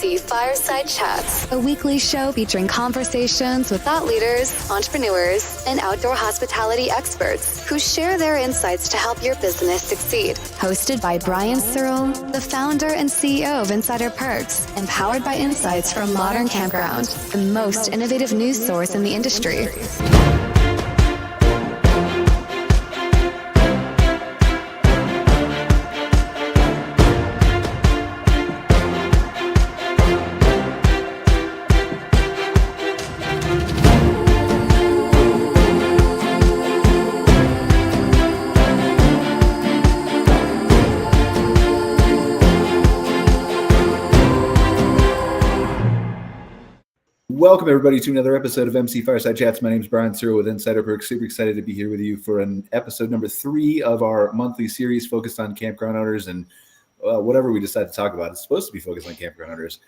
MC Fireside Chats, a weekly show featuring conversations with thought leaders, entrepreneurs, and outdoor hospitality experts who share their insights to help your business succeed. Hosted by Brian Searl, the founder and CEO of Insider Perks, and powered by insights from Modern Campground, the most innovative news source in the industry. Welcome, everybody, to another episode of MC Fireside Chats. My name is Brian Searl with Insider Perks. Super excited to be here with you for an episode number 3 of our monthly series focused on campground owners and whatever we decide to talk about. It's supposed to be focused on campground owners.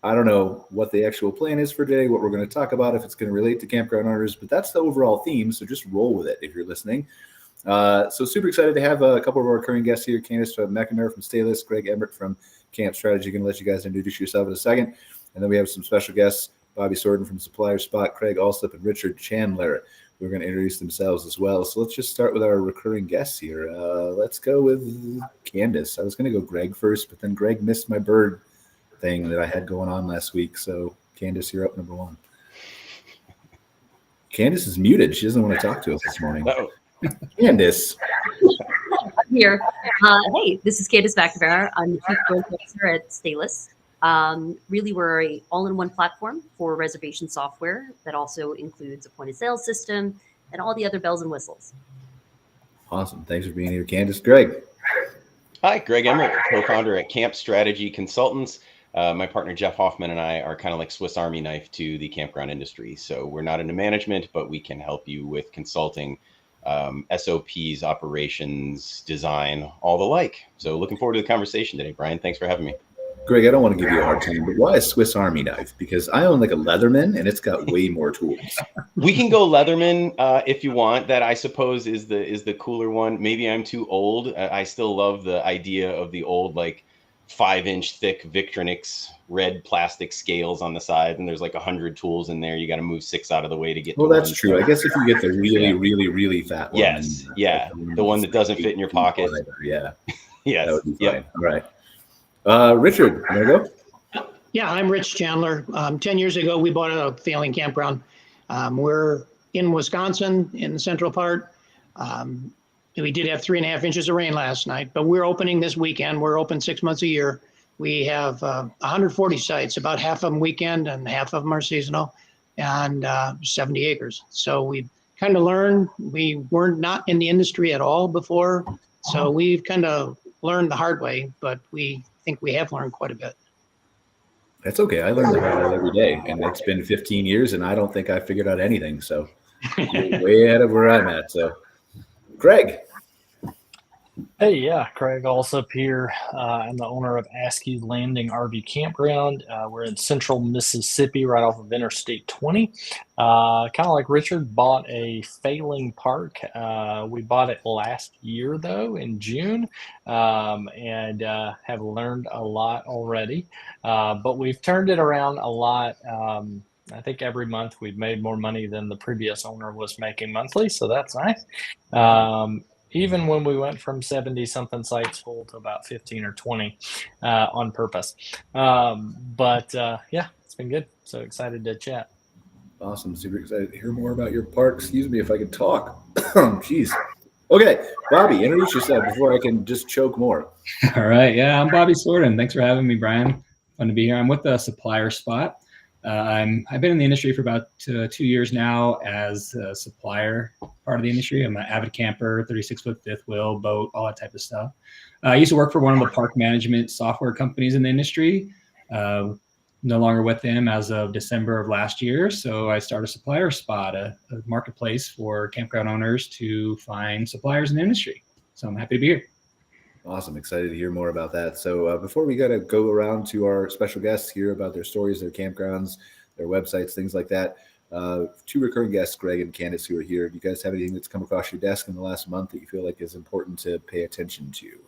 I don't know what the actual plan is for today, what we're going to talk about, if it's going to relate to campground owners, but that's the overall theme, so just roll with it if you're listening. So super excited to have a couple of our recurring guests here, Candace McNamara from Staylist, Greg Emmert from Camp Strategy. Going to let you guys introduce yourself in a second. And then we have some special guests, Bobby Sorden from Supplier Spot, Craig Alsop, and Richard Chandler. We're going to introduce themselves as well. So let's just start with our recurring guests here. Let's go with Candace. I was going to go Greg first, but then Greg missed my bird thing that I had going on last week. So Candace, you're up number 1. Candace is muted. She doesn't want to talk to us this morning. Candace. Here. Hey, this is Candace McNamara. I'm the Chief Growth Officer at Staylist. Really, we're an all-in-one platform for reservation software that also includes a point-of-sale system and all the other bells and whistles. Awesome. Thanks for being here, Candace. Greg. Hi, Greg Emmert, co-founder at Camp Strategy Consultants. My partner, Jeff Hoffman, and I are kind of like Swiss Army knife to the campground industry. So we're not into management, but we can help you with consulting, SOPs, operations, design, all the like. So looking forward to the conversation today, Brian. Thanks for having me. Greg, I don't want to give you a hard time, but why a Swiss Army knife? Because I own like a Leatherman, and it's got way more tools. We can go Leatherman if you want. That, I suppose, is the cooler one. Maybe I'm too old. I still love the idea of the old, like, 5-inch thick Victronix red plastic scales on the side, and there's like 100 tools in there. You got to move 6 out of the way to get. Well, that's true. I guess if you get the really fat one. Yes, yeah, the one that doesn't fit in your pocket. Yeah, yes, that would be fine. All right. Richard, there you go. Yeah, I'm Rich Chandler. 10 years ago, we bought a failing campground. We're in Wisconsin, in the central part. We did have 3.5 inches of rain last night, but we're opening this weekend. We're open 6 months a year. We have 140 sites, about half of them weekend and half of them are seasonal, and 70 acres. So we kind of learned. We were not in the industry at all before, so we've kind of learned the hard way, but we think we have learned quite a bit. That's okay. I learn the hard way every day, and it's been 15 years, and I don't think I figured out anything. So you're way ahead of where I'm at. So, Greg. Hey, yeah, Craig Alsop here. I'm the owner of Askew Landing RV Campground. We're in central Mississippi, right off of Interstate 20. Kind of like Richard, bought a failing park. We bought it last year, though, in June, and have learned a lot already. But we've turned it around a lot. I think every month we've made more money than the previous owner was making monthly, so that's nice. Even when we went from 70-something sites full to about 15 or 20 on purpose. But yeah, it's been good. So excited to chat. Awesome. Super excited to hear more about your park. Excuse me if I could talk. Jeez. Okay, Bobby, introduce yourself before I can just choke more. All right. Yeah, I'm Bobby Sorden. Thanks for having me, Brian. Fun to be here. I'm with the Supplier Spot. I've been in the industry for about 2 years now as a supplier part of the industry. I'm an avid camper, 36-foot fifth wheel, boat, all that type of stuff. I used to work for one of the park management software companies in the industry. No longer with them as of December of last year. So I started Supplier Spot, a marketplace for campground owners to find suppliers in the industry. So I'm happy to be here. Awesome. Excited to hear more about that. So before we got to go around to our special guests, hear about their stories, their campgrounds, their websites, things like that. 2 recurring guests, Greg and Candace, who are here. Do you guys have anything that's come across your desk in the last month that you feel like is important to pay attention to?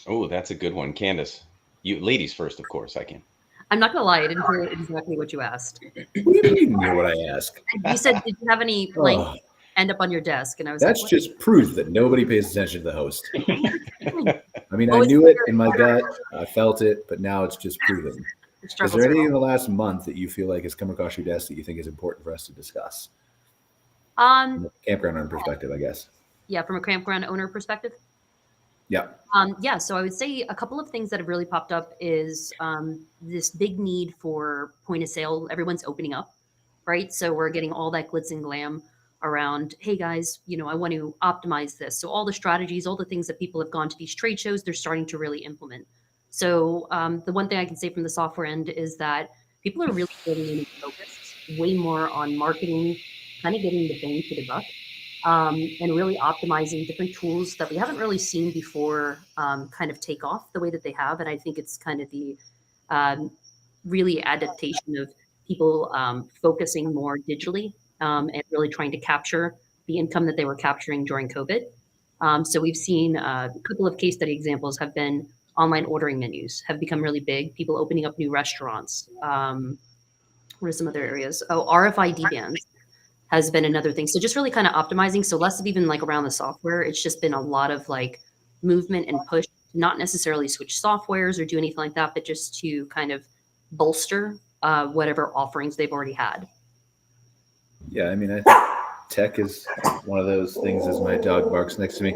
Oh, that's a good one. Candace. You ladies first, of course. I can. I'm not gonna lie, I didn't hear exactly what you asked. What do you mean you didn't hear what I asked? You said, "Did you have any blank Oh, end up on your desk?" And I was that's like, just proof that nobody pays attention to the host. "What?" I mean, What I was knew it your- in my gut. I felt it, but now it's just proven. Is there anything in the last month that you feel like has come across your desk that you think is important for us to discuss? From a campground owner perspective, I guess. Yeah, from a campground owner perspective. Yeah. Yeah, so I would say a couple of things that have really popped up is this big need for point of sale. Everyone's opening up, right? So we're getting all that glitz and glam around, hey guys, I want to optimize this. So all the strategies, all the things that people have gone to these trade shows, they're starting to really implement. So the one thing I can say from the software end is that people are really getting focused way more on marketing, kind of getting the bang for the buck. And really optimizing different tools that we haven't really seen before kind of take off the way that they have. And I think it's kind of the really adaptation of people focusing more digitally and really trying to capture the income that they were capturing during COVID. So we've seen a couple of case study examples have been online ordering menus have become really big, people opening up new restaurants. What are some other areas? Oh, RFID bands has been another thing. So just really kind of optimizing. So less of even like around the software. It's just been a lot of like movement and push, not necessarily switch softwares or do anything like that, but just to kind of bolster whatever offerings they've already had. Yeah, I mean, I think tech is one of those things, as my dog barks next to me.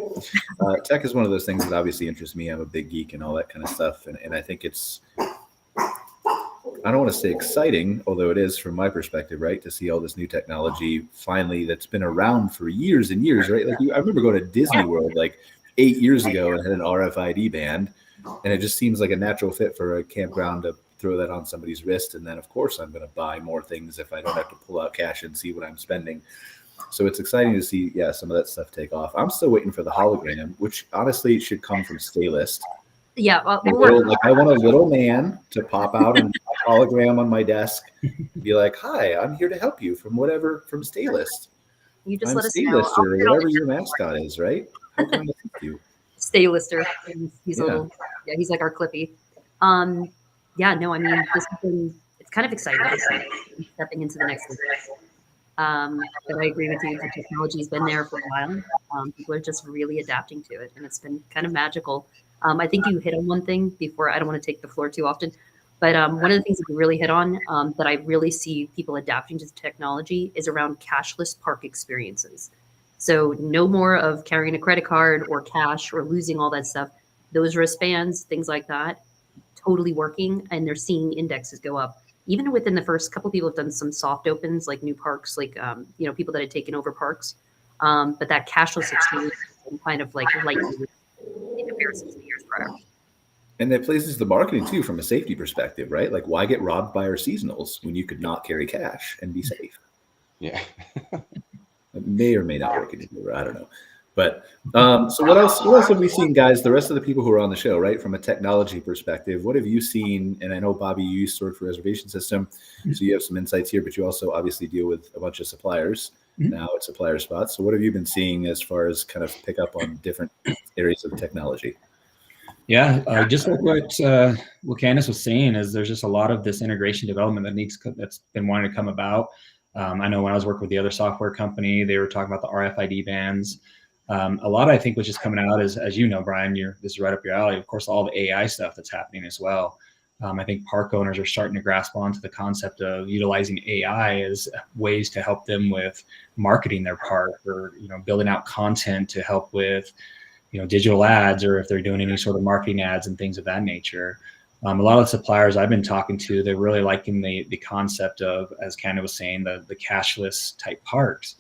Tech is one of those things that obviously interests me. I'm a big geek and all that kind of stuff. And I think it's, I don't want to say exciting, although it is from my perspective, right? To see all this new technology finally that's been around for years and years, right? Like I remember going to Disney World like 8 years ago and had an RFID band, and it just seems like a natural fit for a campground to throw that on somebody's wrist. And then of course I'm going to buy more things if I don't have to pull out cash and see what I'm spending. So it's exciting to see, yeah, some of that stuff take off. I'm still waiting for the hologram, which honestly should come from Staylist. Yeah, I want a little man to pop out and hologram on my desk and be like, "Hi, I'm here to help you from Staylist. You just I'm let us know. Staylist or whatever your mascot is, right? How can I help you?" Staylister. He's Yeah. a little, yeah, he's like our Clippy. Yeah, no, I mean, this has been, it's kind of exciting stepping into the next one. But I agree with you. The technology's been there for a while. People are just really adapting to it, and it's been kind of magical. I think you hit on one thing before. I don't want to take the floor too often, but one of the things that you really hit on that I really see people adapting to the technology is around cashless park experiences. So no more of carrying a credit card or cash or losing all that stuff. Those wristbands, things like that, totally working, and they're seeing indexes go up. Even within the first couple, people have done some soft opens, like new parks, like people that had taken over parks. But that cashless experience kind of like lightly in comparison to the years prior. And that plays into the marketing too, from a safety perspective, right? Like, why get robbed by our seasonals when you could not carry cash and be safe? Yeah. It may or may not work anymore. I don't know. But so what else have we seen, guys? The rest of the people who are on the show, right? From a technology perspective, what have you seen? And I know, Bobby, you use Stored for Reservation System, so you have some insights here, but you also obviously deal with a bunch of suppliers now at Supplier Spot. So what have you been seeing as far as kind of pick up on different areas of technology? Yeah, just like what Candace was saying is there's just a lot of this integration development that's been wanting to come about. I know when I was working with the other software company, they were talking about the RFID bands. A lot, I think, which is coming out is, as you know, Brian, this is right up your alley. Of course, all the AI stuff that's happening as well. I think park owners are starting to grasp onto the concept of utilizing AI as ways to help them with marketing their park, or building out content to help with digital ads, or if they're doing any sort of marketing ads and things of that nature. A lot of the suppliers I've been talking to, they're really liking the concept of, as Candace was saying, the cashless type parks.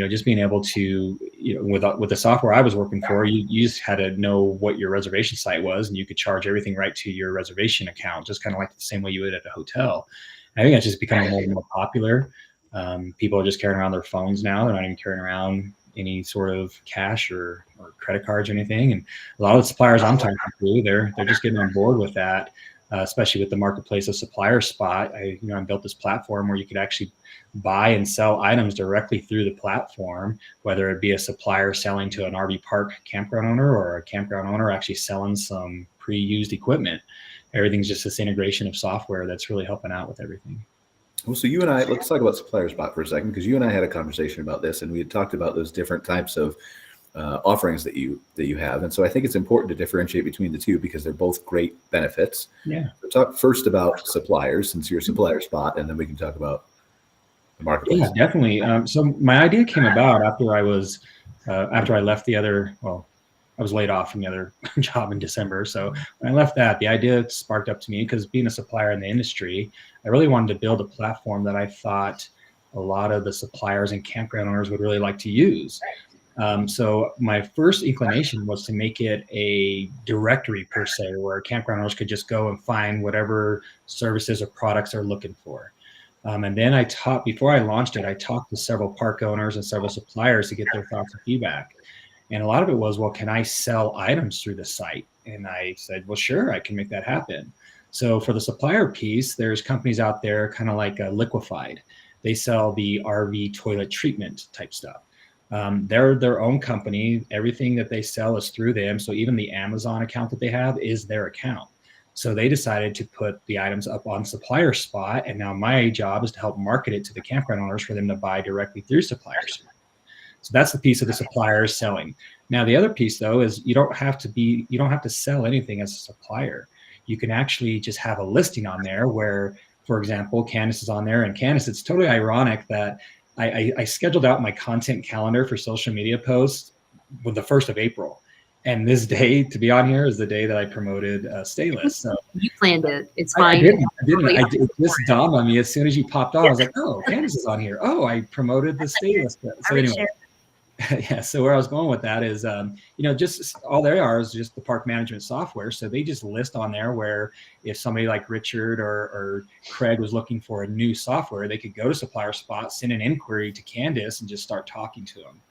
Just being able to, with the software I was working for, you just had to know what your reservation site was, and you could charge everything right to your reservation account, just kind of like the same way you would at a hotel. And I think that's just becoming more and more popular. People are just carrying around their phones now. They're not even carrying around any sort of cash or credit cards or anything. And a lot of the suppliers I'm talking to, they're just getting on board with that. Especially with the marketplace of Supplier Spot. I built this platform where you could actually buy and sell items directly through the platform, whether it be a supplier selling to an RV park campground owner, or a campground owner actually selling some pre-used equipment. Everything's just this integration of software that's really helping out with everything. Well, so you and I, let's talk about Supplier Spot for a second, because you and I had a conversation about this, and we had talked about those different types of offerings that you have. And so I think it's important to differentiate between the two because they're both great benefits. Yeah. So talk first about suppliers, since you're Supplier Spot, and then we can talk about the marketplace. Yeah, definitely. So my idea came about after I left the other, I was laid off from the other job in December. So when I left that, the idea sparked up to me because being a supplier in the industry, I really wanted to build a platform that I thought a lot of the suppliers and campground owners would really like to use. So my first inclination was to make it a directory per se, where campground owners could just go and find whatever services or products they're looking for. And then before I launched it, I talked to several park owners and several suppliers to get their thoughts and feedback. And a lot of it was, well, can I sell items through the site? And I said, well, sure, I can make that happen. So for the supplier piece, there's companies out there kind of like Liquefied. They sell the RV toilet treatment type stuff. They're their own company. Everything that they sell is through them. So even the Amazon account that they have is their account. So they decided to put the items up on Supplier Spot. And now my job is to help market it to the campground owners for them to buy directly through Supplier Spot. So that's the piece of the suppliers selling. Now, the other piece, though, is you don't have to sell anything as a supplier. You can actually just have a listing on there where, for example, Candace is on there. And Candace, it's totally ironic that I scheduled out my content calendar for social media posts with the 1st of April. And this day to be on here is the day that I promoted Stayless. So you planned it. It's fine. I didn't. It just dawned on me as soon as you popped on. I was like, oh, Candace is on here. Oh, I promoted the Stayless. So anyway. Yeah. So where I was going with that is, just all they are is just the park management software. So they just list on there where if somebody like Richard or Craig was looking for a new software, they could go to Supplier Spot, send an inquiry to Candace, and just start talking to them.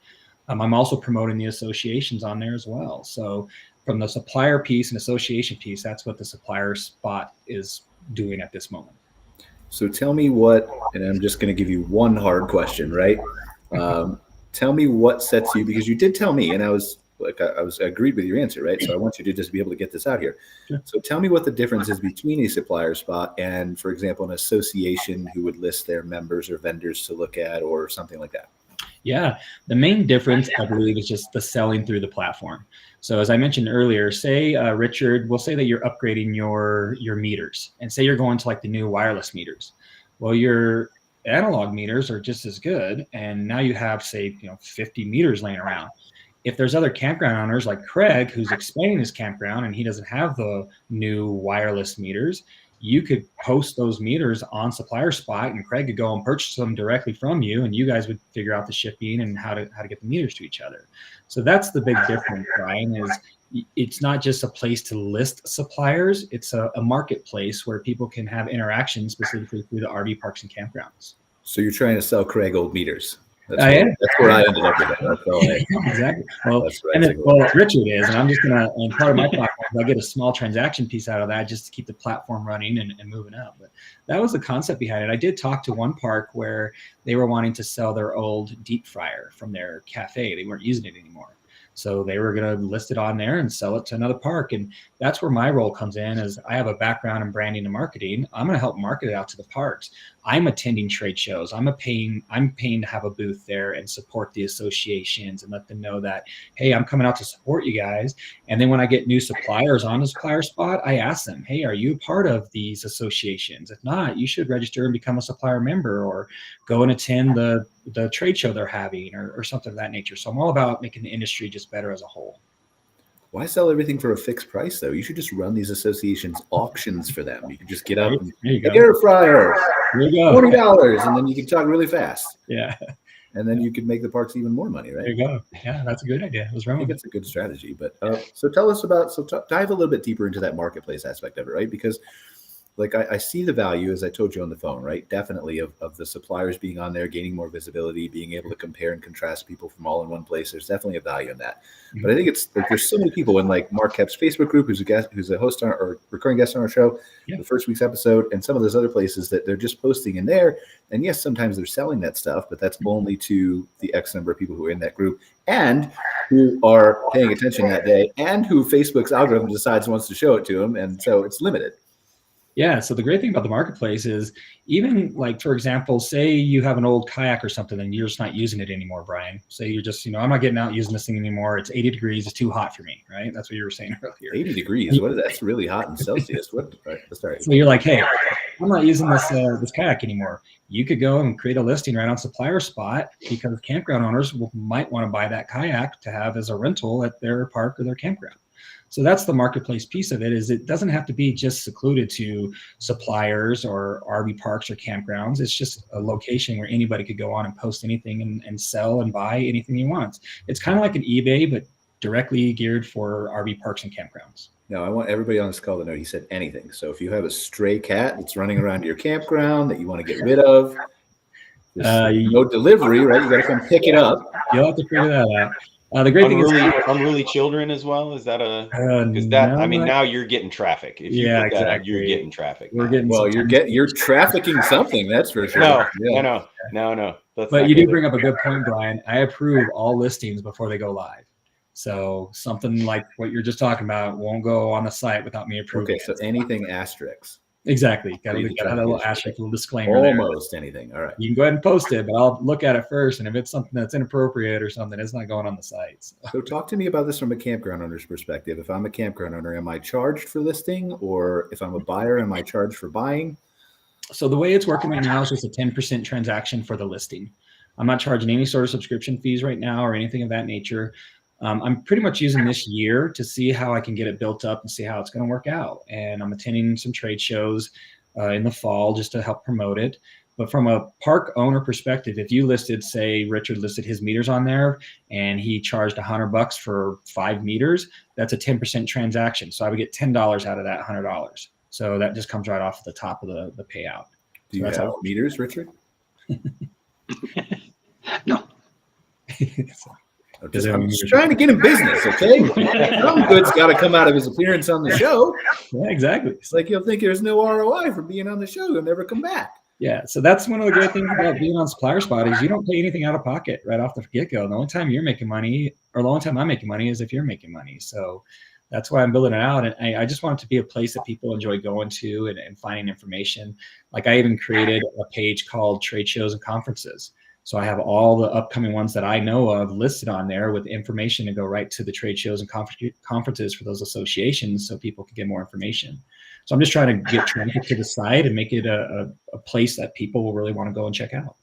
I'm also promoting the associations on there as well. So from the supplier piece and association piece, that's what the Supplier Spot is doing at this moment. So tell me what, and I'm just going to give you one hard question, right? Tell me what sets you, because you did tell me, and I agreed with your answer, right? So I want you to just be able to get this out here. Sure. So tell me what the difference is between a Supplier Spot and, for example, an association who would list their members or vendors to look at or something like that. Yeah, the main difference, I believe, is just the selling through the platform. So as I mentioned earlier, say, Richard, we'll say that you're upgrading your meters, and say you're going to like the new wireless meters. Well, your analog meters are just as good, and now you have, say, 50 meters laying around. If there's other campground owners like Craig, who's expanding his campground and he doesn't have the new wireless meters, you could post those meters on Supplier Spot, and Craig could go and purchase them directly from you, and you guys would figure out the shipping and how to get the meters to each other. So that's the big difference, Brian, is it's not just a place to list suppliers, it's a marketplace where people can have interaction specifically through the RV parks and campgrounds. So you're trying to sell Craig old meters. That's where I ended up with it. Exactly. Well, Richard is, and I'm just gonna, and part of my platform, I get a small transaction piece out of that just to keep the platform running and moving up. But that was the concept behind it. I did talk to one park where they were wanting to sell their old deep fryer from their cafe. They weren't using it anymore. So they were going to list it on there and sell it to another park. And that's where my role comes in, is I have a background in branding and marketing. I'm going to help market it out to the parks. I'm attending trade shows. I'm paying to have a booth there and support the associations and let them know that, hey, I'm coming out to support you guys. And then when I get new suppliers on the Supplier Spot, I ask them, hey, are you a part of these associations? If not, you should register and become a supplier member, or go and attend the trade show they're having, or something of that nature. So I'm all about making the industry just better as a whole. Why sell everything for a fixed price, though? You should just run these associations auctions for them. You can just get up and air fryer, $40, and then you can talk really fast. Yeah. And then you could make the parks even more money, right? There you go. Yeah, that's a good idea. What's wrong? I think it's a good strategy. But so tell us about, dive a little bit deeper into that marketplace aspect of it, right? Because like I see the value, as I told you on the phone, right? Definitely of the suppliers being on there, gaining more visibility, being able to compare and contrast people from all in one place. There's definitely a value in that. But I think it's like there's so many people in like Mark Kep's Facebook group, who's a host on or recurring guest on our show, the first week's episode, and some of those other places that they're just posting in there. And yes, sometimes they're selling that stuff, but that's only to the X number of people who are in that group and who are paying attention that day, and who Facebook's algorithm decides wants to show it to them, and so it's limited. Yeah. So the great thing about the marketplace is even like, for example, say you have an old kayak or something and you're just not using it anymore, Brian. Say you're just, I'm not getting out using this thing anymore. It's 80 degrees. It's too hot for me, right? That's what you were saying earlier. 80 degrees. What is that? That's really hot in Celsius. What? Sorry. So you're like, hey, I'm not using this kayak anymore. You could go and create a listing right on Supplier Spot, because campground owners might want to buy that kayak to have as a rental at their park or their campground. So that's the marketplace piece of it. Is it doesn't have to be just secluded to suppliers or RV parks or campgrounds. It's just a location where anybody could go on and post anything and sell and buy anything he wants. It's kind of like an eBay, but directly geared for RV parks and campgrounds. No, I want everybody on this call to know he said anything. So if you have a stray cat that's running around your campground that you want to get rid of, no delivery, right? You got to come pick it up. You'll have to figure that out. The great thing is unruly children as well. Is that now you're getting traffic. If you put that up, you're getting traffic. You're trafficking something, that's for sure. No. But you do bring up a good point, Brian. I approve all listings before they go live. So something like what you're just talking about won't go on the site without me approving. Okay, so anything asterisks. Exactly. Got a little asterisk, a little disclaimer. Almost anything. All right. You can go ahead and post it, but I'll look at it first. And if it's something that's inappropriate or something, it's not going on the site. So talk to me about this from a campground owner's perspective. If I'm a campground owner, am I charged for listing? Or if I'm a buyer, am I charged for buying? So the way it's working right now is just a 10% transaction for the listing. I'm not charging any sort of subscription fees right now or anything of that nature. I'm pretty much using this year to see how I can get it built up and see how it's going to work out. And I'm attending some trade shows in the fall just to help promote it. But from a park owner perspective, if you listed, say Richard listed his meters on there and he charged $100 for 5 meters, that's a 10% transaction. So I would get $10 out of that $100. So that just comes right off the top of the payout. Do you have meters, Richard? No. I'm just trying to get him business, okay? Some good's got to come out of his appearance on the show. Yeah, exactly. It's like you'll think there's no ROI for being on the show. You'll never come back. Yeah, so that's one of the great things about being on Supplier Spot is you don't pay anything out of pocket right off the get-go. The only time you're making money, or the only time I'm making money, is if you're making money. So that's why I'm building it out. And I just want it to be a place that people enjoy going to and finding information. Like I even created a page called Trade Shows and Conferences. So I have all the upcoming ones that I know of listed on there with information to go right to the trade shows and conferences for those associations so people can get more information. So I'm just trying to get traffic to the site and make it a place that people will really want to go and check out.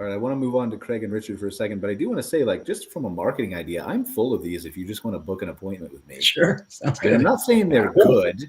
All right, I want to move on to Craig and Richard for a second, but I do want to say, like, just from a marketing idea, I'm full of these if you just want to book an appointment with me. Sure, sounds good. I'm not saying they're good,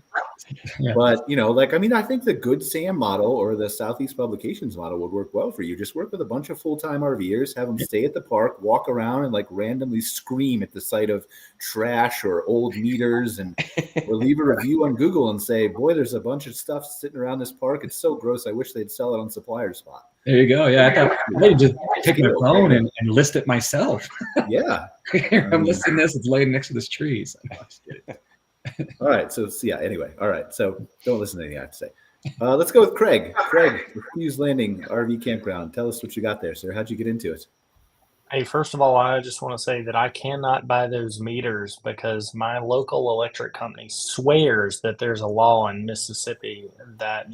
but, I think the Good Sam model or the Southeast Publications model would work well for you. Just work with a bunch of full-time RVers, have them stay at the park, walk around and, like, randomly scream at the sight of trash or old meters or leave a review on Google and say, boy, there's a bunch of stuff sitting around this park. It's so gross. I wish they'd sell it on Supplier Spot. There you go. Yeah, I thought I'd just take my phone and list it myself. Yeah. I'm listing this. It's laying next to this tree. So no, just kidding. All right. So, anyway. All right. So don't listen to anything I have to say. Let's go with Craig. Craig, Hughes Landing RV Campground. Tell us what you got there, sir. How'd you get into it? Hey, first of all, I just want to say that I cannot buy those meters because my local electric company swears that there's a law in Mississippi that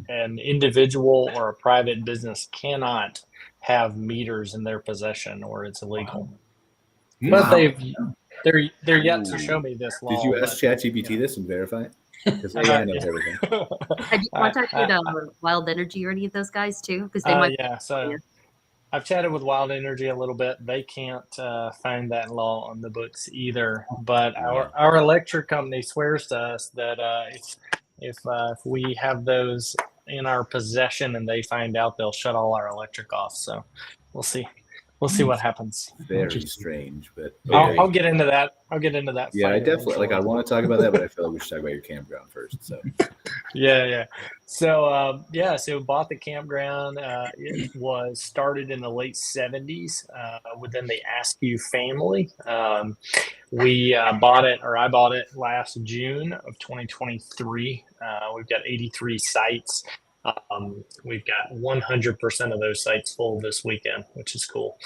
an individual or a private business cannot have meters in their possession or it's illegal. But they're yet to show me this law. Did you ask ChatGPT this and verify it? Because AI knows everything. Have you contacted Wild Energy or any of those guys too? Because they might. Yeah. So I've chatted with Wild Energy a little bit. They can't find that law on the books either. But our electric company swears to us that if we have those in our possession and they find out, they'll shut all our electric off. So we'll see we'll see what happens. Very strange, but I'll get into that. I'll get into that. Yeah, I definitely I want to talk about that, but I feel like we should talk about your campground first. So yeah. So so bought the campground. It was started in the late 70s within the Askew family. I bought it last June of 2023. We've got 83 sites. We've got 100% of those sites full this weekend, which is cool.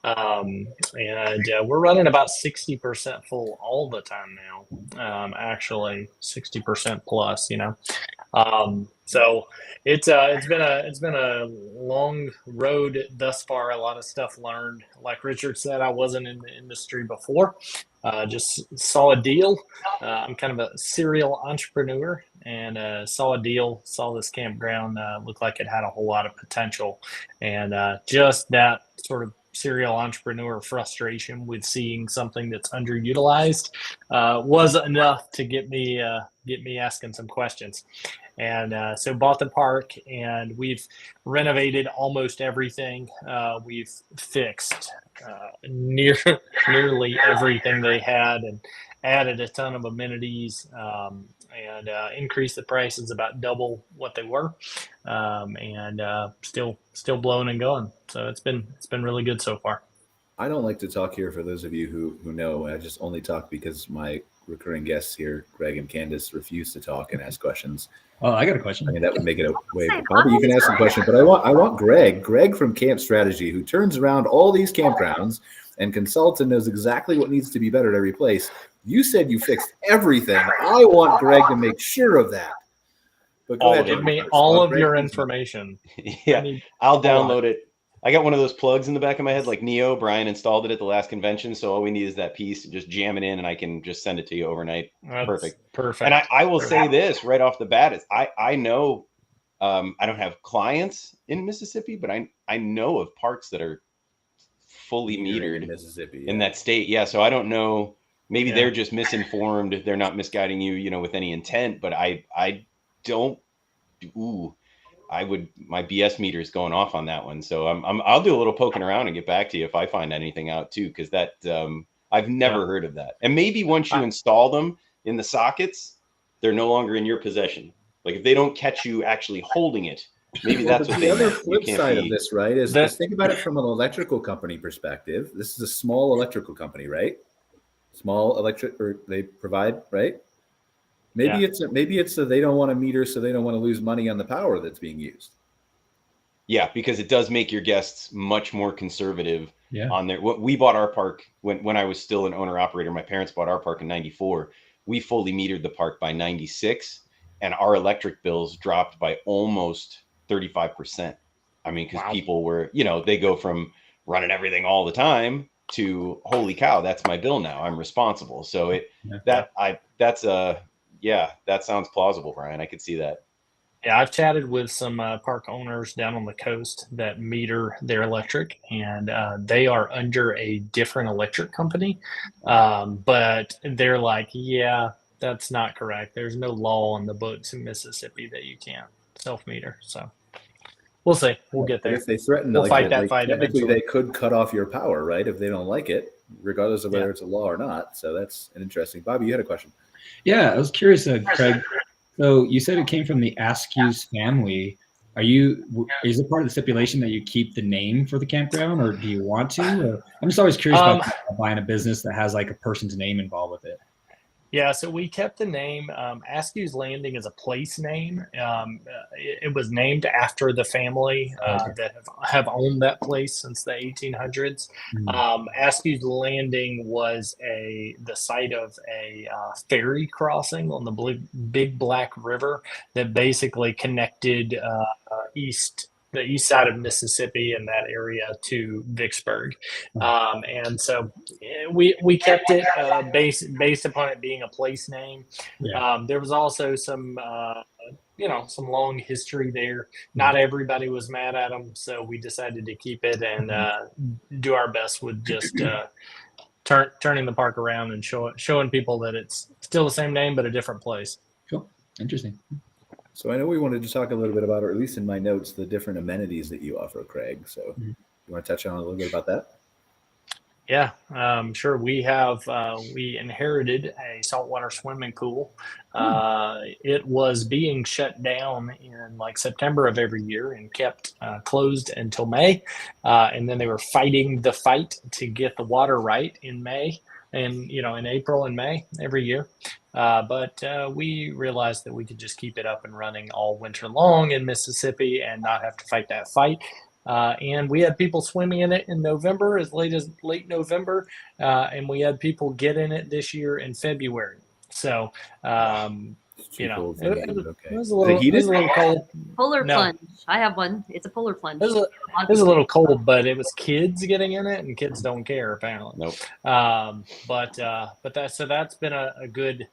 And we're running about 60% full all the time now. Actually 60% plus, so it's been a long road thus far. A lot of stuff learned. Like Richard said, I wasn't in the industry before. Just saw a deal. I'm kind of a serial entrepreneur, and saw a deal. Saw this campground looked like it had a whole lot of potential, and just that sort of serial entrepreneur frustration with seeing something that's underutilized was enough to get me asking some questions. And so bought the park, and we've renovated almost everything. We've fixed nearly everything they had, and added a ton of amenities, and increased the prices about double what they were, and still blowing and going. So it's been really good so far. I don't like to talk here for those of you who know. I just only talk because my recurring guests here, Greg and Candace, refuse to talk and ask questions. Oh, I got a question. I mean, that would make it a way. Bobby, you can ask a question, but I want Greg from Camp Strategy, who turns around all these campgrounds and consults and knows exactly what needs to be better at every place. You said you fixed everything. I want Greg to make sure of that. But go ahead. Give me all of your information. Yeah, I'll download it. I got one of those plugs in the back of my head, like Neo. Brian installed it at the last convention, so all we need is that piece. Just jam it in, and I can just send it to you overnight. Perfect. And I will say this right off the bat: is I know I don't have clients in Mississippi, but I know of parks that are fully metered in Mississippi, in that state. Yeah, so I don't know. Maybe they're just misinformed. They're not misguiding you, with any intent. But I don't. My BS meter is going off on that one. So I'll do a little poking around and get back to you if I find anything out too, because that I've never heard of that. And maybe once you install them in the sockets, they're no longer in your possession. Like if they don't catch you actually holding it, maybe that's what the other flip side of this, right? Is think about it from an electrical company perspective. This is a small electrical company, right? Small electric, or they provide, right? Maybe it's they don't want to meter, so they don't want to lose money on the power that's being used. Yeah, because it does make your guests much more conservative on their. We bought our park when I was still an owner operator. My parents bought our park in '94. We fully metered the park by '96, and our electric bills dropped by almost 35%. I mean, because people were, they go from running everything all the time to holy cow, that's my bill now. I'm responsible. So that sounds plausible, Brian. I could see that. Yeah, I've chatted with some park owners down on the coast that meter their electric, and they are under a different electric company. But they're like, yeah, that's not correct. There's no law on the books in Mississippi that you can't self-meter. So we'll see. We'll get there. If they threaten to fight that fight, technically they could cut off your power, right? If they don't like it, regardless of whether it's a law or not. So that's an interesting. Bobby, you had a question. Yeah, I was curious, Craig. So you said it came from the Askew's family. Is it part of the stipulation that you keep the name for the campground, or do you want to? Or, I'm just always curious about buying a business that has like a person's name involved with it. Yeah, so we kept the name. Askew's Landing is a place name. It was named after the family that have owned that place since the 1800s. Askew's Landing was the site of a ferry crossing on the Big Black River that basically connected the east side of Mississippi and that area to Vicksburg. And so we kept it based upon it being a place name. There was also some some long history there. Not everybody was mad at them, so we decided to keep it and do our best with just turning the park around and showing people that it's still the same name but a different place. Cool. Interesting. So I know we wanted to talk a little bit about, or at least in my notes, the different amenities that you offer, Craig. So you want to touch on a little bit about that? Yeah, sure. We inherited a saltwater swimming pool. It was being shut down in like September of every year and kept closed until May. And then they were fighting the fight to get the water right in May and, in April and May every year. But we realized that we could just keep it up and running all winter long in Mississippi and not have to fight that fight. And we had people swimming in it in November, as late November, and we had people get in it this year in February. So, Too cold for it, me, it, but it okay. was a Is little, it it was heated? a little cold. Polar No. plunge. I have one. It's a polar plunge. It was a little cold, but it was kids getting in it, and kids don't care apparently. Nope. That's been a good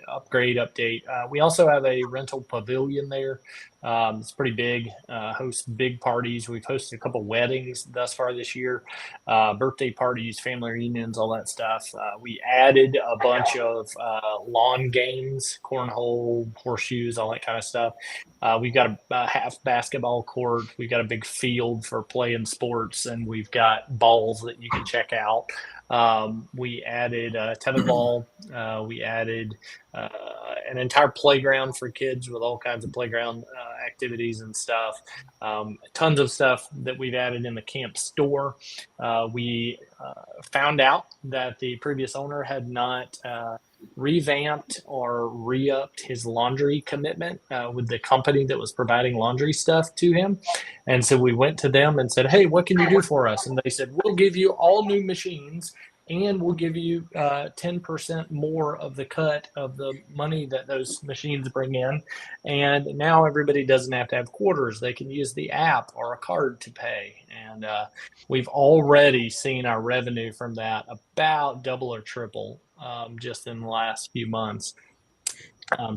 upgrade update. We also have a rental pavilion there. It's pretty big. Hosts big parties. We've hosted a couple weddings thus far this year, birthday parties, family reunions, all that stuff. We added a bunch of lawn games, cornhole, horseshoes, all that kind of stuff. We've got a half basketball court. We've got a big field for playing sports, and we've got balls that you can check out. We added tetherball. We added an entire playground for kids with all kinds of playground activities and stuff. Tons of stuff that we've added in the camp store. We found out that the previous owner had not revamped or re-upped his laundry commitment with the company that was providing laundry stuff to him. And so we went to them and said, hey, what can you do for us? And they said, we'll give you all new machines and we'll give you 10% more of the cut of the money that those machines bring in. And now everybody doesn't have to have quarters. They can use the app or a card to pay. And we've already seen our revenue from that about double or triple just in the last few months.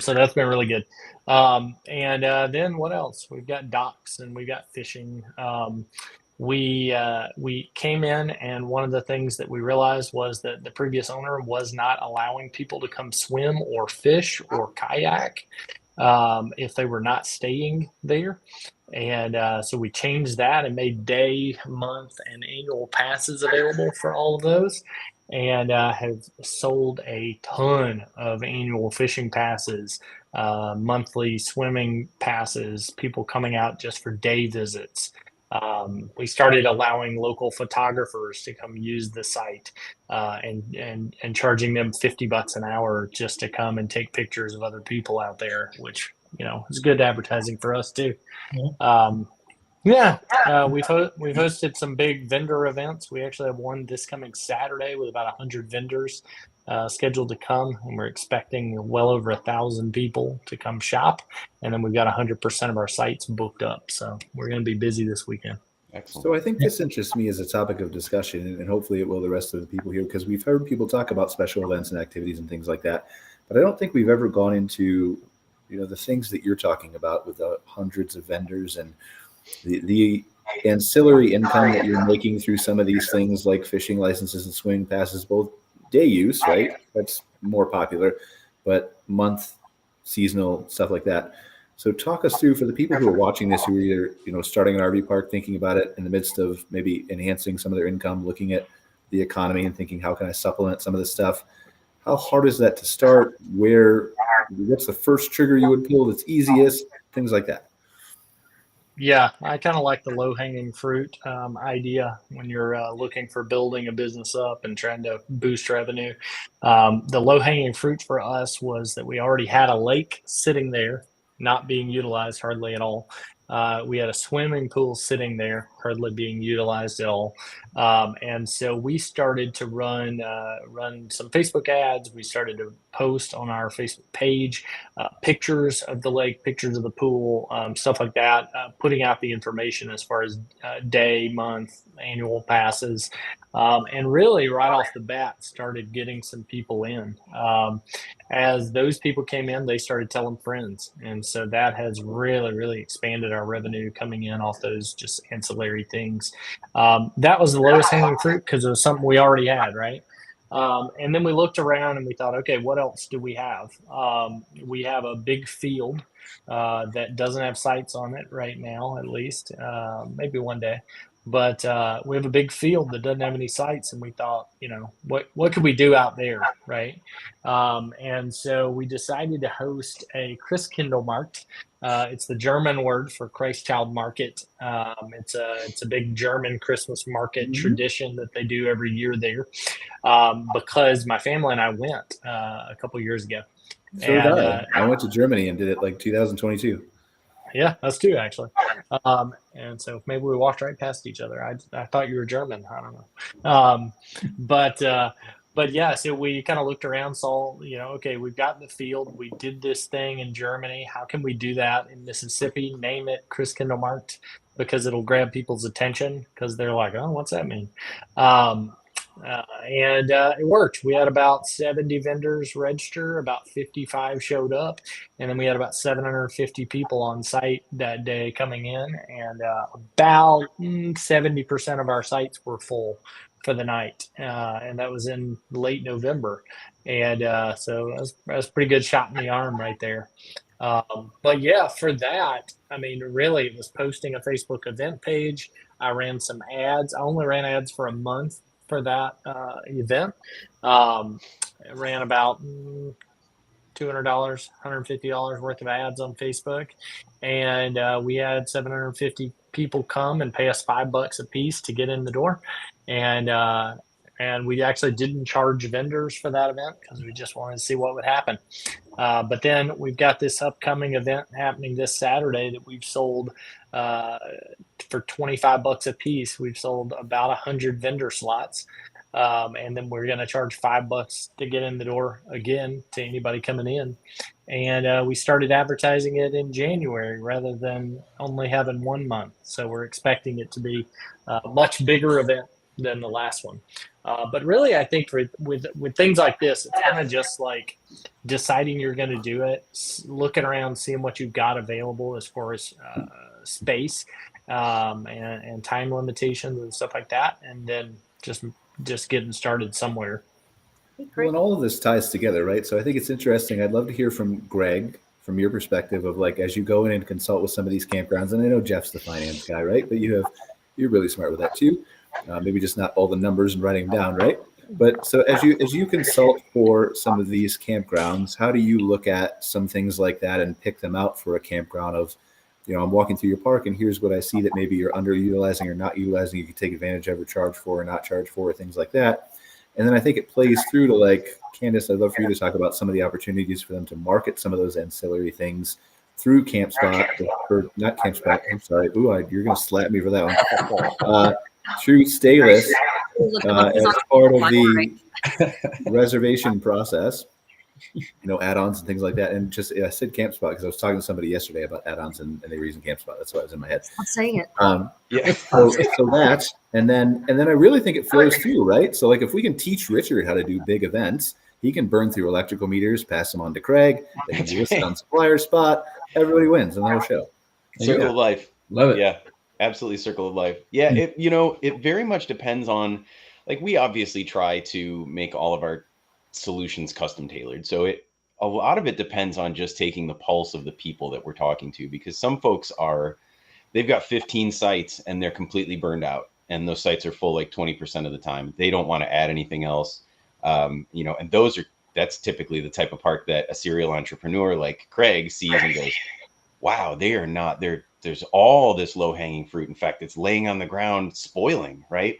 So that's been really good. Then what else? We've got docks and we've got fishing. We came in, and one of the things that we realized was that the previous owner was not allowing people to come swim or fish or kayak if they were not staying there. And so we changed that and made day, month, and annual passes available for all of those, and have sold a ton of annual fishing passes, monthly swimming passes, people coming out just for day visits. We started allowing local photographers to come use the site and charging them $50 an hour just to come and take pictures of other people out there, which is good advertising for us too. We've hosted some big vendor events. We actually have one this coming Saturday with about 100 vendors scheduled to come, and we're expecting well over 1,000 people to come shop. And then we've got 100% of our sites booked up, so we're going to be busy this weekend. Excellent. So I think this interests me as a topic of discussion, and hopefully it will the rest of the people here, because we've heard people talk about special events and activities and things like that, but I don't think we've ever gone into the things that you're talking about with the hundreds of vendors and the ancillary income that you're making through some of these things like fishing licenses and swimming passes, both day use, right? That's more popular, but month, seasonal, stuff like that. So talk us through, for the people who are watching this, who are either, starting an RV park, thinking about it in the midst of maybe enhancing some of their income, looking at the economy and thinking, how can I supplement some of this stuff? How hard is that to start? What's the first trigger you would pull that's easiest? Things like that. Yeah, I kind of like the low-hanging fruit idea when you're looking for building a business up and trying to boost revenue. The low-hanging fruit for us was that we already had a lake sitting there, not being utilized hardly at all. We had a swimming pool sitting there, hardly being utilized at all. And so we started to run some Facebook ads. We started to post on our Facebook page pictures of the lake, pictures of the pool, stuff like that, putting out the information as far as day, month, annual passes. And really right off the bat started getting some people in. As those people came in, they started telling friends. And so that has really, really expanded our revenue coming in off those just ancillary things. That was the lowest hanging fruit because it was something we already had, right? And then we looked around and we thought, okay, what else do we have? We have a big field that doesn't have sites on it right now, at least, maybe one day. but we have a big field that doesn't have any sites, and we thought, what could we do out there, right? And so we decided to host a Christkindlmarkt. It's the German word for Christ Child Market. It's a big German Christmas market tradition that they do every year there, because my family and I went a couple years ago. So did I. I went to Germany and did it like 2022. Yeah, us too, actually. And so maybe we walked right past each other. I thought you were German. I don't know. But yeah, so we kind of looked around, saw, okay, we've got the field. We did this thing in Germany. How can we do that in Mississippi? Name it Christkindlmarkt, because it'll grab people's attention, because they're like, oh, what's that mean? And it worked. We had about 70 vendors register, about 55 showed up, and then we had about 750 people on site that day coming in, and about 70% of our sites were full for the night, and that was in late November, and so that was a pretty good shot in the arm right there. But yeah, for that, I mean, really, it was posting a Facebook event page. I ran some ads. I only ran ads for a month for that event. I ran about $200, $150 worth of ads on Facebook, and we had 750 people come and pay us $5 a piece to get in the door, and we actually didn't charge vendors for that event because we just wanted to see what would happen. But then we've got this upcoming event happening this Saturday that we've sold for $25 a piece. We've sold about 100 vendor slots. And then we're going to charge $5 to get in the door again to anybody coming in. And we started advertising it in January rather than only having 1 month. So we're expecting it to be a much bigger event than the last one. But really, I think with things like this, it's kind of just like deciding you're going to do it, looking around, seeing what you've got available as far as space and time limitations and stuff like that, and then just getting started somewhere. Well, and all of this ties together, right? So I think it's interesting. I'd love to hear from Greg, from your perspective of like, as you go in and consult with some of these campgrounds, and I know Jeff's the finance guy, right? But you're really smart with that too. Maybe just not all the numbers and writing them down, right? But so as you consult for some of these campgrounds, how do you look at some things like that and pick them out for a campground of, I'm walking through your park and here's what I see that maybe you're underutilizing or not utilizing, you could take advantage of or charge for or not charge for, or things like that. And then I think it plays through to like, Candace, I'd love for you to talk about some of the opportunities for them to market some of those ancillary things through CampSpot, or not CampSpot, I'm sorry. Ooh, you're going to slap me for that one. Through Staylist as part of the reservation process, add-ons and things like that. And just, I said CampSpot because I was talking to somebody yesterday about add-ons and they were using CampSpot. That's why it was in my head. I'm saying it. Yeah. So that, and then I really think it flows through, right? So like if we can teach Richard how to do big events, he can burn through electrical meters, pass them on to Craig. They can list it on Supplier Spot. Everybody wins in the whole show. Circle of life. Love it. Yeah. Absolutely, circle of life. Yeah, it very much depends on, like, we obviously try to make all of our solutions custom tailored. So a lot of it depends on just taking the pulse of the people that we're talking to, because some folks they've got 15 sites and they're completely burned out, and those sites are full like 20% of the time. They don't want to add anything else, and that's typically the type of park that a serial entrepreneur like Craig sees and goes, wow, they are not there. There's all this low-hanging fruit. In fact, it's laying on the ground, spoiling, right?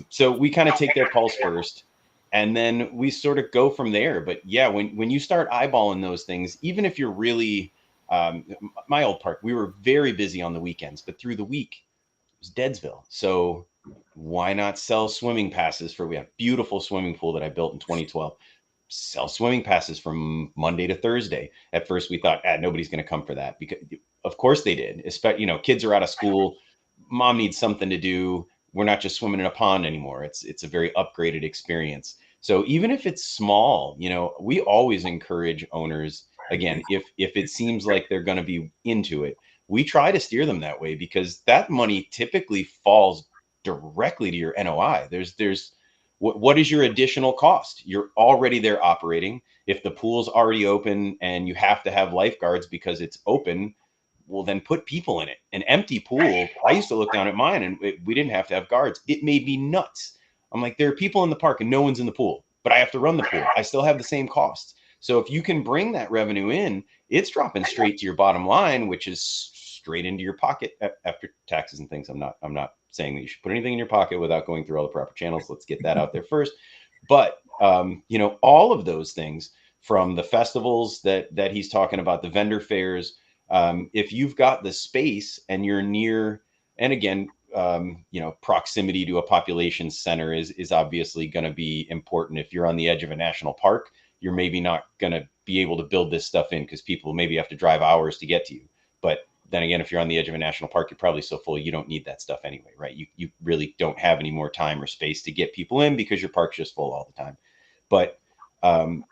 So we kind of take their pulse first, and then we sort of go from there. But yeah, when you start eyeballing those things, even if you're really, my old park, we were very busy on the weekends, but through the week, it was Deadsville. So why not sell swimming passes we have a beautiful swimming pool that I built in 2012. Sell swimming passes from Monday to Thursday. At first we thought, nobody's going to come for that, because of course they did. Especially, kids are out of school. Mom needs something to do. We're not just swimming in a pond anymore. It's a very upgraded experience. So even if it's small, we always encourage owners, again, if it seems like they're going to be into it, we try to steer them that way, because that money typically falls directly to your NOI. What is your additional cost? You're already there operating. If the pool's already open and you have to have lifeguards because it's open, well, then put people in it. An empty pool, I used to look down at mine and we didn't have to have guards. It made me nuts. I'm like, there are people in the park and no one's in the pool, but I have to run the pool. I still have the same costs. So if you can bring that revenue in, it's dropping straight to your bottom line, which is straight into your pocket after taxes and things. I'm not saying that you should put anything in your pocket without going through all the proper channels. Let's get that out there first. But all of those things, from the festivals that he's talking about, the vendor fairs, if you've got the space and you're near, and again, proximity to a population center is obviously going to be important. If you're on the edge of a national park, you're maybe not going to be able to build this stuff in because people maybe have to drive hours to get to you. But then again, if you're on the edge of a national park, you're probably so full, you don't need that stuff anyway, right? You really don't have any more time or space to get people in because your park's just full all the time. But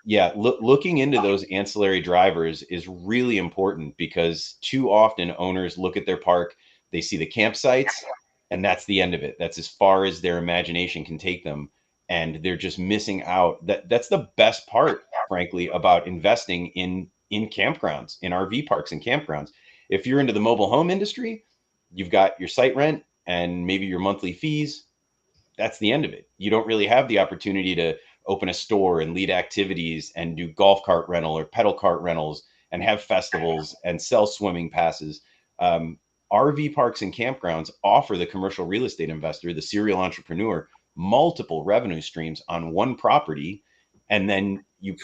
looking into those ancillary drivers is really important, because too often owners look at their park, they see the campsites, and that's the end of it. That's as far as their imagination can take them. And they're just missing out. That's the best part, frankly, about investing in campgrounds, in RV parks and campgrounds. If you're into the mobile home industry, you've got your site rent and maybe your monthly fees. That's the end of it. You don't really have the opportunity to open a store and lead activities and do golf cart rental or pedal cart rentals and have festivals and sell swimming passes. RV parks and campgrounds offer the commercial real estate investor, the serial entrepreneur, multiple revenue streams on one property. And then you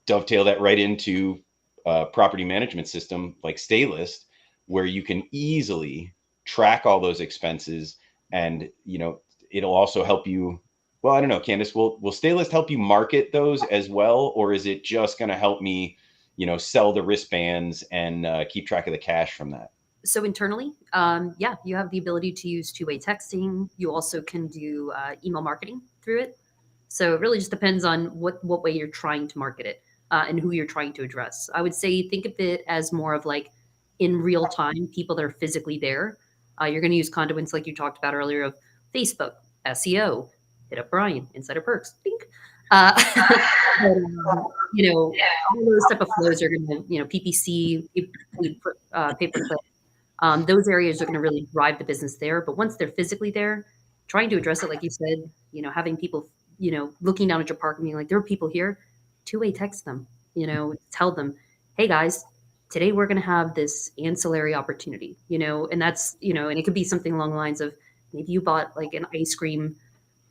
dovetail that right into a property management system like Staylist, where you can easily track all those expenses. And, it'll also help you. Well, I don't know, Candace, will Staylist help you market those as well? Or is it just going to help me, sell the wristbands and keep track of the cash from that? So internally, you have the ability to use two-way texting. You also can do email marketing through it. So it really just depends on what way you're trying to market it and who you're trying to address. I would say think of it as more of like in real time, people that are physically there. You're going to use conduits like you talked about earlier of Facebook, SEO, hit up Brian, Insider Perks, think. All those type of flows are going to, PPC, pay-per-click. Those areas are going to really drive the business there. But once they're physically there, trying to address it, like you said, having people, looking down at your park and being like, there are people here, two-way text them, tell them, hey guys, today we're going to have this ancillary opportunity, and that's, and it could be something along the lines of maybe you bought like an ice cream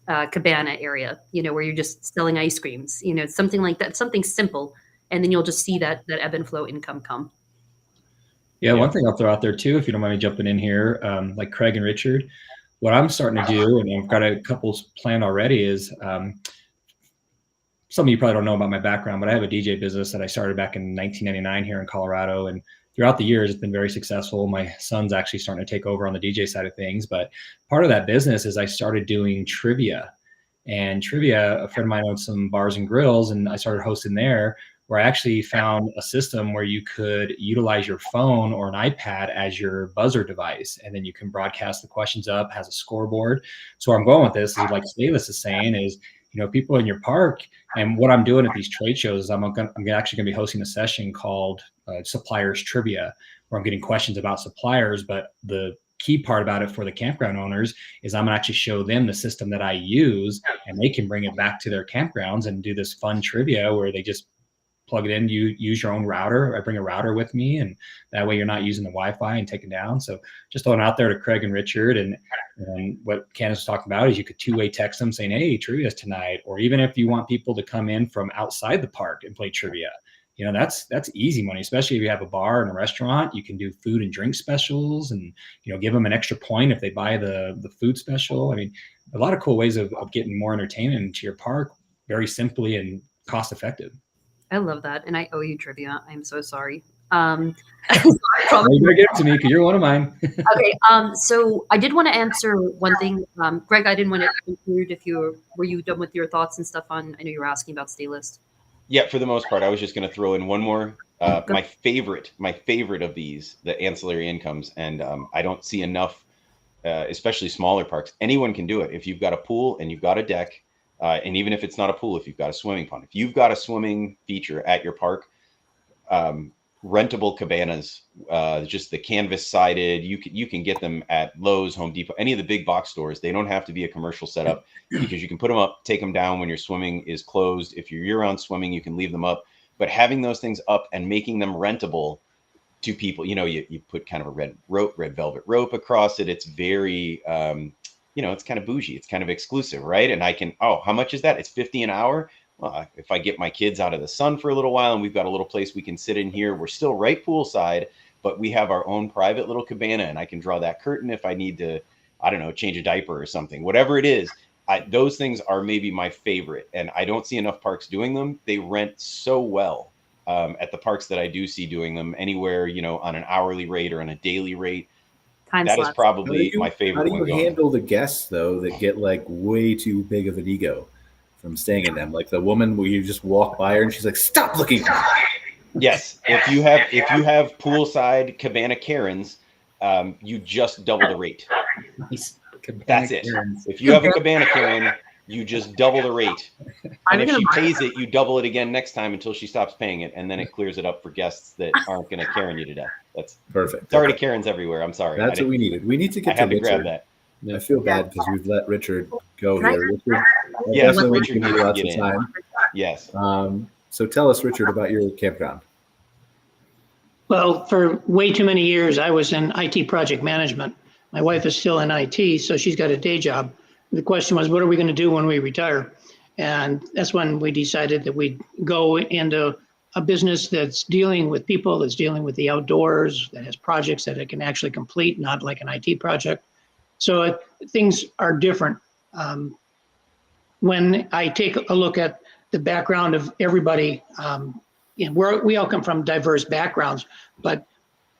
cabana area, where you're just selling ice creams, something like that, something simple. And then you'll just see that ebb and flow income come. Yeah, one thing I'll throw out there too, if you don't mind me jumping in here, like Craig and Richard, what I'm starting to do, and I've got a couple planned already, is some of you probably don't know about my background, but I have a DJ business that I started back in 1999 here in Colorado. And throughout the years, it's been very successful. My son's actually starting to take over on the DJ side of things. But part of that business is I started doing trivia. And trivia, a friend of mine owns some bars and grills, and I started hosting there, where I actually found a system where you could utilize your phone or an iPad as your buzzer device. And then you can broadcast the questions up, has a scoreboard. So where I'm going with this is, like Staylist is saying, is, people in your park. And what I'm doing at these trade shows is I'm actually going to be hosting a session called Suppliers Trivia, where I'm getting questions about suppliers. But the key part about it for the campground owners is I'm going to actually show them the system that I use, and they can bring it back to their campgrounds and do this fun trivia where they just plug it in, you use your own router. I bring a router with me, and that way you're not using the Wi-Fi and taking down. So just throwing out there to Craig and Richard, and what Candace was talking about is you could two-way text them saying, hey, trivia's tonight. Or even if you want people to come in from outside the park and play trivia, that's easy money, especially if you have a bar and a restaurant. You can do food and drink specials and, give them an extra point if they buy the food special. I mean, a lot of cool ways of getting more entertainment into your park, very simply and cost effective. I love that. And I owe you trivia. I'm so sorry. You're gonna give it to me because you're one of mine. Okay. So I did want to answer one thing. Greg, I didn't want to conclude if were you done with your thoughts and stuff on, I know you were asking about Staylist. Yeah, for the most part, I was just going to throw in one more. My favorite of these, the ancillary incomes. And I don't see enough, especially smaller parks. Anyone can do it. If you've got a pool and you've got a deck, and even if it's not a pool, if you've got a swimming pond, if you've got a swimming feature at your park, rentable cabanas, just the canvas sided. You can get them at Lowe's, Home Depot, any of the big box stores. They don't have to be a commercial setup because you can put them up, take them down when your swimming is closed. If you're year-round swimming, you can leave them up. But having those things up and making them rentable to people, you put kind of a red velvet rope across it. It's very, it's kind of bougie. It's kind of exclusive, right? And how much is that? It's $50 an hour. Well, if I get my kids out of the sun for a little while and we've got a little place we can sit in here, we're still right poolside, but we have our own private little cabana, and I can draw that curtain if I need to, I don't know, change a diaper or something, whatever it is. Those things are maybe my favorite, and I don't see enough parks doing them. They rent so well at the parks that I do see doing them anywhere, on an hourly rate or on a daily rate. That is probably my favorite. How do you handle the guests though that get like way too big of an ego from staying in them? Like the woman where you just walk by her and she's like, "Stop looking at me." Yes, if you have poolside cabana Karens, you just double the rate. That's it. If you have a cabana Karen, you just double the rate. And if she pays it, you double it again next time until she stops paying it, and then it clears it up for guests that aren't going to Karen you to death. That's perfect. Sorry to Karens everywhere. I'm sorry. That's what we needed. We need to get to grab that. I feel bad because we've let Richard go here. Richard, yes, Richard needs to get in. Yes. So tell us, Richard, about your campground. Well, for way too many years, I was in IT project management. My wife is still in IT, so she's got a day job. The question was, what are we going to do when we retire? And that's when we decided that we'd go into a business that's dealing with people, that's dealing with the outdoors, that has projects that it can actually complete, not like an IT project. So things are different. When I take a look at the background of everybody, we all come from diverse backgrounds, but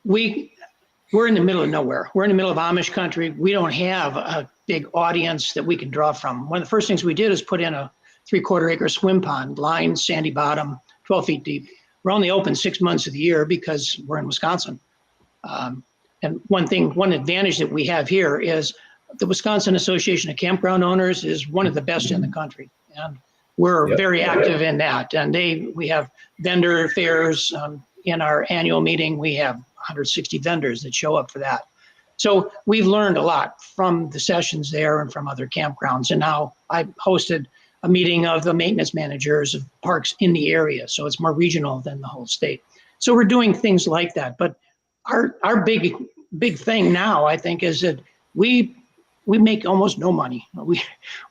we're in the middle of nowhere. We're in the middle of Amish country. We don't have a big audience that we can draw from. One of the first things we did is put in a 3/4 acre swim pond, lined, sandy bottom, 12 feet deep. We're only open 6 months of the year because we're in Wisconsin. And one advantage that we have here is the Wisconsin Association of Campground Owners is one of the best in the country. And we're very active in that. And we have vendor fairs. In our annual meeting, we have 160 vendors that show up for that. So we've learned a lot from the sessions there and from other campgrounds. And now I hosted a meeting of the maintenance managers of parks in the area. So it's more regional than the whole state. So we're doing things like that. But our big thing now, I think, is that we make almost no money.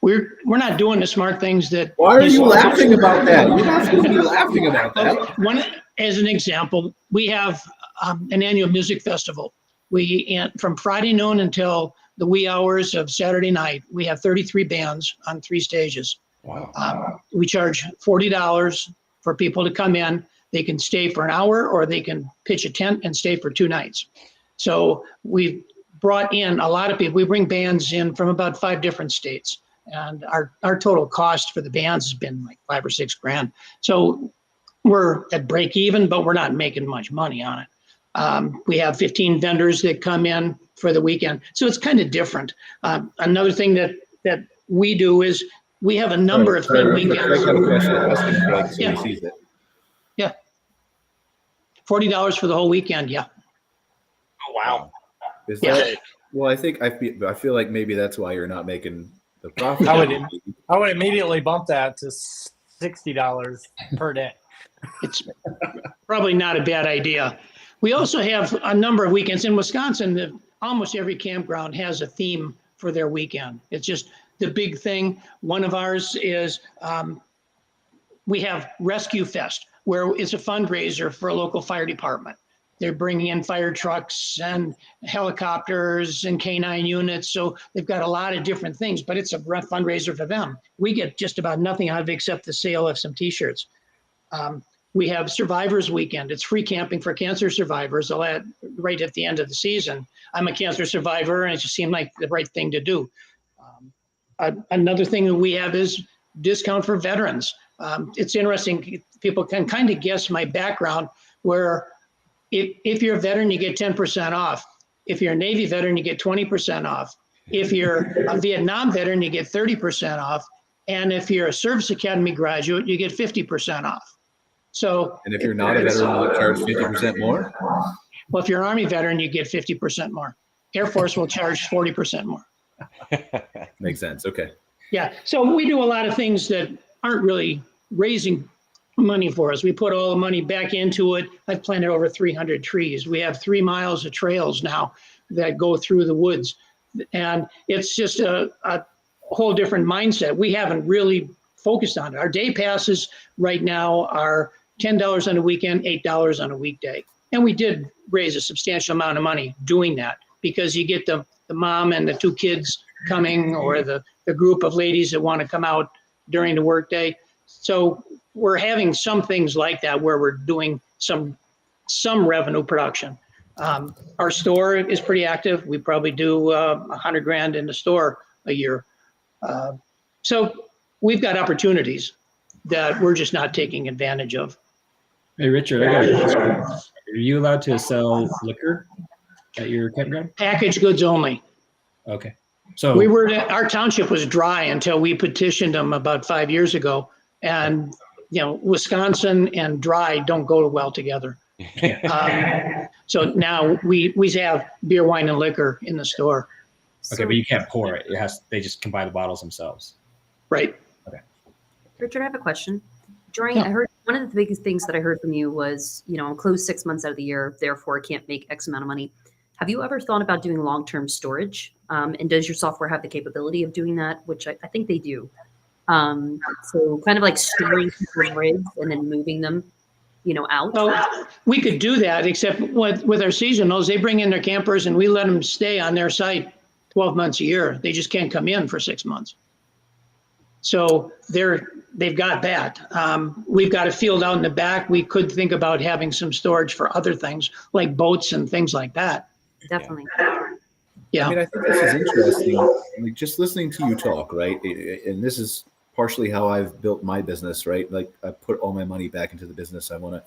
We're not doing the smart things that. Why are you laughing about that? You're not supposed to be laughing about that. As an example, we have an annual music festival. From Friday noon until the wee hours of Saturday night, we have 33 bands on 3 stages. Wow. We charge $40 for people to come in. They can stay for an hour, or they can pitch a tent and stay for 2 nights. So we've brought in a lot of people. We bring bands in from about 5 different states, and our total cost for the bands has been like $5 or $6 grand. So we're at break even, but we're not making much money on it. We have 15 vendors that come in for the weekend. So it's kind of different. Another thing that we do is we have a number of theme weekends. Yeah. $40 for the whole weekend. Yeah. Oh, wow. Is that, well, I feel like maybe that's why you're not making the profit. I would immediately bump that to $60 per day. It's probably not a bad idea. We also have a number of weekends in Wisconsin. Almost every campground has a theme for their weekend. It's just the big thing. One of ours is we have Rescue Fest, where it's a fundraiser for a local fire department. They're bringing in fire trucks and helicopters and canine units. So they've got a lot of different things, but it's a fundraiser for them. We get just about nothing out of it except the sale of some T-shirts. We have Survivors Weekend. It's free camping for cancer survivors right at the end of the season. I'm a cancer survivor, and it just seemed like the right thing to do. Another thing that we have is discount for veterans. It's interesting. People can kind of guess my background, where if you're a veteran, you get 10% off. If you're a Navy veteran, you get 20% off. If you're a Vietnam veteran, you get 30% off. And if you're a Service Academy graduate, you get 50% off. So, And if you're not a veteran, will it charge 50% more? well, if you're an Army veteran, you get 50% more. Air Force will charge 40% more. Makes sense. Okay. Yeah. So we do a lot of things that aren't really raising money for us. We put all the money back into it. I've planted over 300 trees. We have 3 miles of trails now that go through the woods. And it's just a whole different mindset. We haven't really focused on it. Our day passes right now are $10 on a weekend, $8 on a weekday. And we did raise a substantial amount of money doing that because you get the mom and the 2 kids coming, or the group of ladies that want to come out during the workday. So we're having some things like that where we're doing some revenue production. Our store is pretty active. We probably do $100,000 in the store a year. So we've got opportunities that we're just not taking advantage of. Hey, Richard, I got a question. Are you allowed to sell liquor at your campground? Packaged goods only. Okay. So our township was dry until we petitioned them about 5 years ago. And, Wisconsin and dry don't go well together. So now we have beer, wine, and liquor in the store. Okay, but you can't pour it. They just can buy the bottles themselves. Right. Okay. Richard, I have a question. Yeah. I heard one of the biggest things that I heard from you was, I'm closed 6 months out of the year, therefore I can't make X amount of money. Have you ever thought about doing long-term storage? And does your software have the capability of doing that? Which I think they do. So kind of like storing people's rigs and then moving them, out. Well, we could do that, except with our seasonals, they bring in their campers and we let them stay on their site 12 months a year. They just can't come in for 6 months. So they've got that. We've got a field out in the back. We could think about having some storage for other things like boats and things like that. Definitely. Yeah. I mean, I think this is interesting. Like, just listening to you talk, right? And this is partially how I've built my business, right? Like, I put all my money back into the business. I want to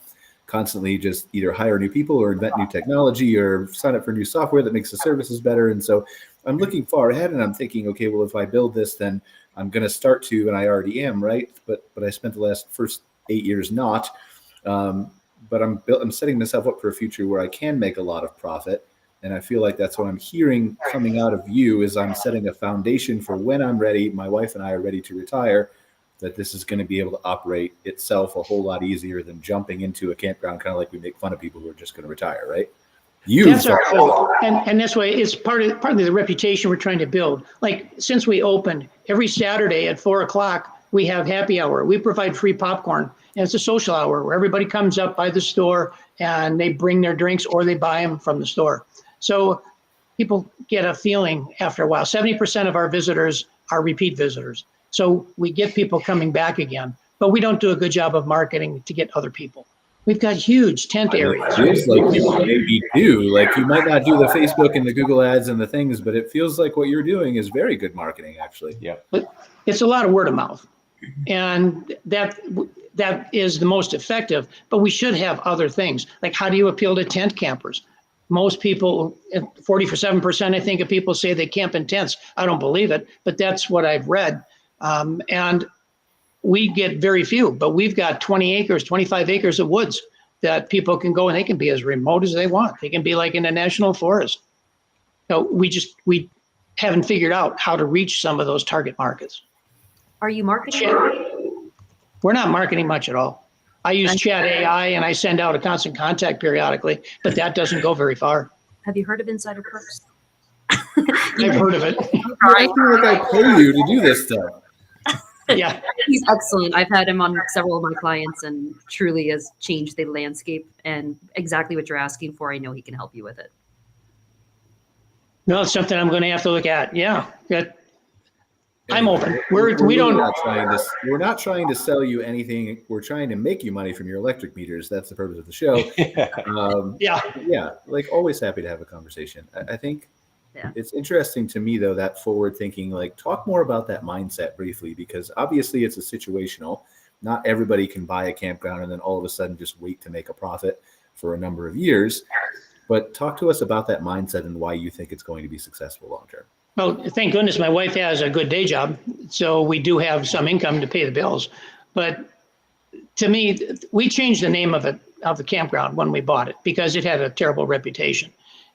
constantly just either hire new people or invent new technology or sign up for new software that makes the services better. And so I'm looking far ahead and I'm thinking, okay, well, if I build this, then I'm going to start to, and I already am, right? But I spent the first 8 years not. But I'm setting myself up for a future where I can make a lot of profit. And I feel like that's what I'm hearing coming out of you is I'm setting a foundation for when I'm ready, my wife and I are ready to retire, that this is going to be able to operate itself a whole lot easier than jumping into a campground, kind of like we make fun of people who are just going to retire, right? That's our goal. And this way, it's part of the reputation we're trying to build. Like, since we opened, every Saturday at 4:00, we have happy hour. We provide free popcorn. And it's a social hour where everybody comes up by the store and they bring their drinks or they buy them from the store. So people get a feeling after a while. 70% of our visitors are repeat visitors. So we get people coming back again, but we don't do a good job of marketing to get other people. We've got huge tent areas. It feels like you maybe do. Like, you might not do the Facebook and the Google ads and the things, but it feels like what you're doing is very good marketing, actually. Yeah. But it's a lot of word of mouth. And that is the most effective, but we should have other things. Like, how do you appeal to tent campers? Most people, 47%, I think, of people say they camp in tents. I don't believe it, but that's what I've read. And we get very few, but we've got 20 acres, 25 acres of woods that people can go and they can be as remote as they want. They can be like in a national forest. So we haven't figured out how to reach some of those target markets. Are you marketing? We're not marketing much at all. I use Chat AI and I send out a constant contact periodically, but that doesn't go very far. Have you heard of Insider Perks? I've heard of it. I feel like I pay you to do this stuff. Yeah. He's excellent. I've had him on several of my clients and truly has changed the landscape, and exactly what you're asking for. I know he can help you with it. No, it's something I'm going to have to look at. Yeah. I'm open. We're not trying to sell you anything. We're trying to make you money from your electric meters. That's the purpose of the show. Yeah. Like, always happy to have a conversation. I think it's interesting to me, though, that forward thinking, like, talk more about that mindset briefly, because obviously it's a situational. Not everybody can buy a campground and then all of a sudden just wait to make a profit for a number of years. But talk to us about that mindset and why you think it's going to be successful long term. Well, thank goodness my wife has a good day job, so we do have some income to pay the bills. But to me, we changed the name of the campground when we bought it because it had a terrible reputation.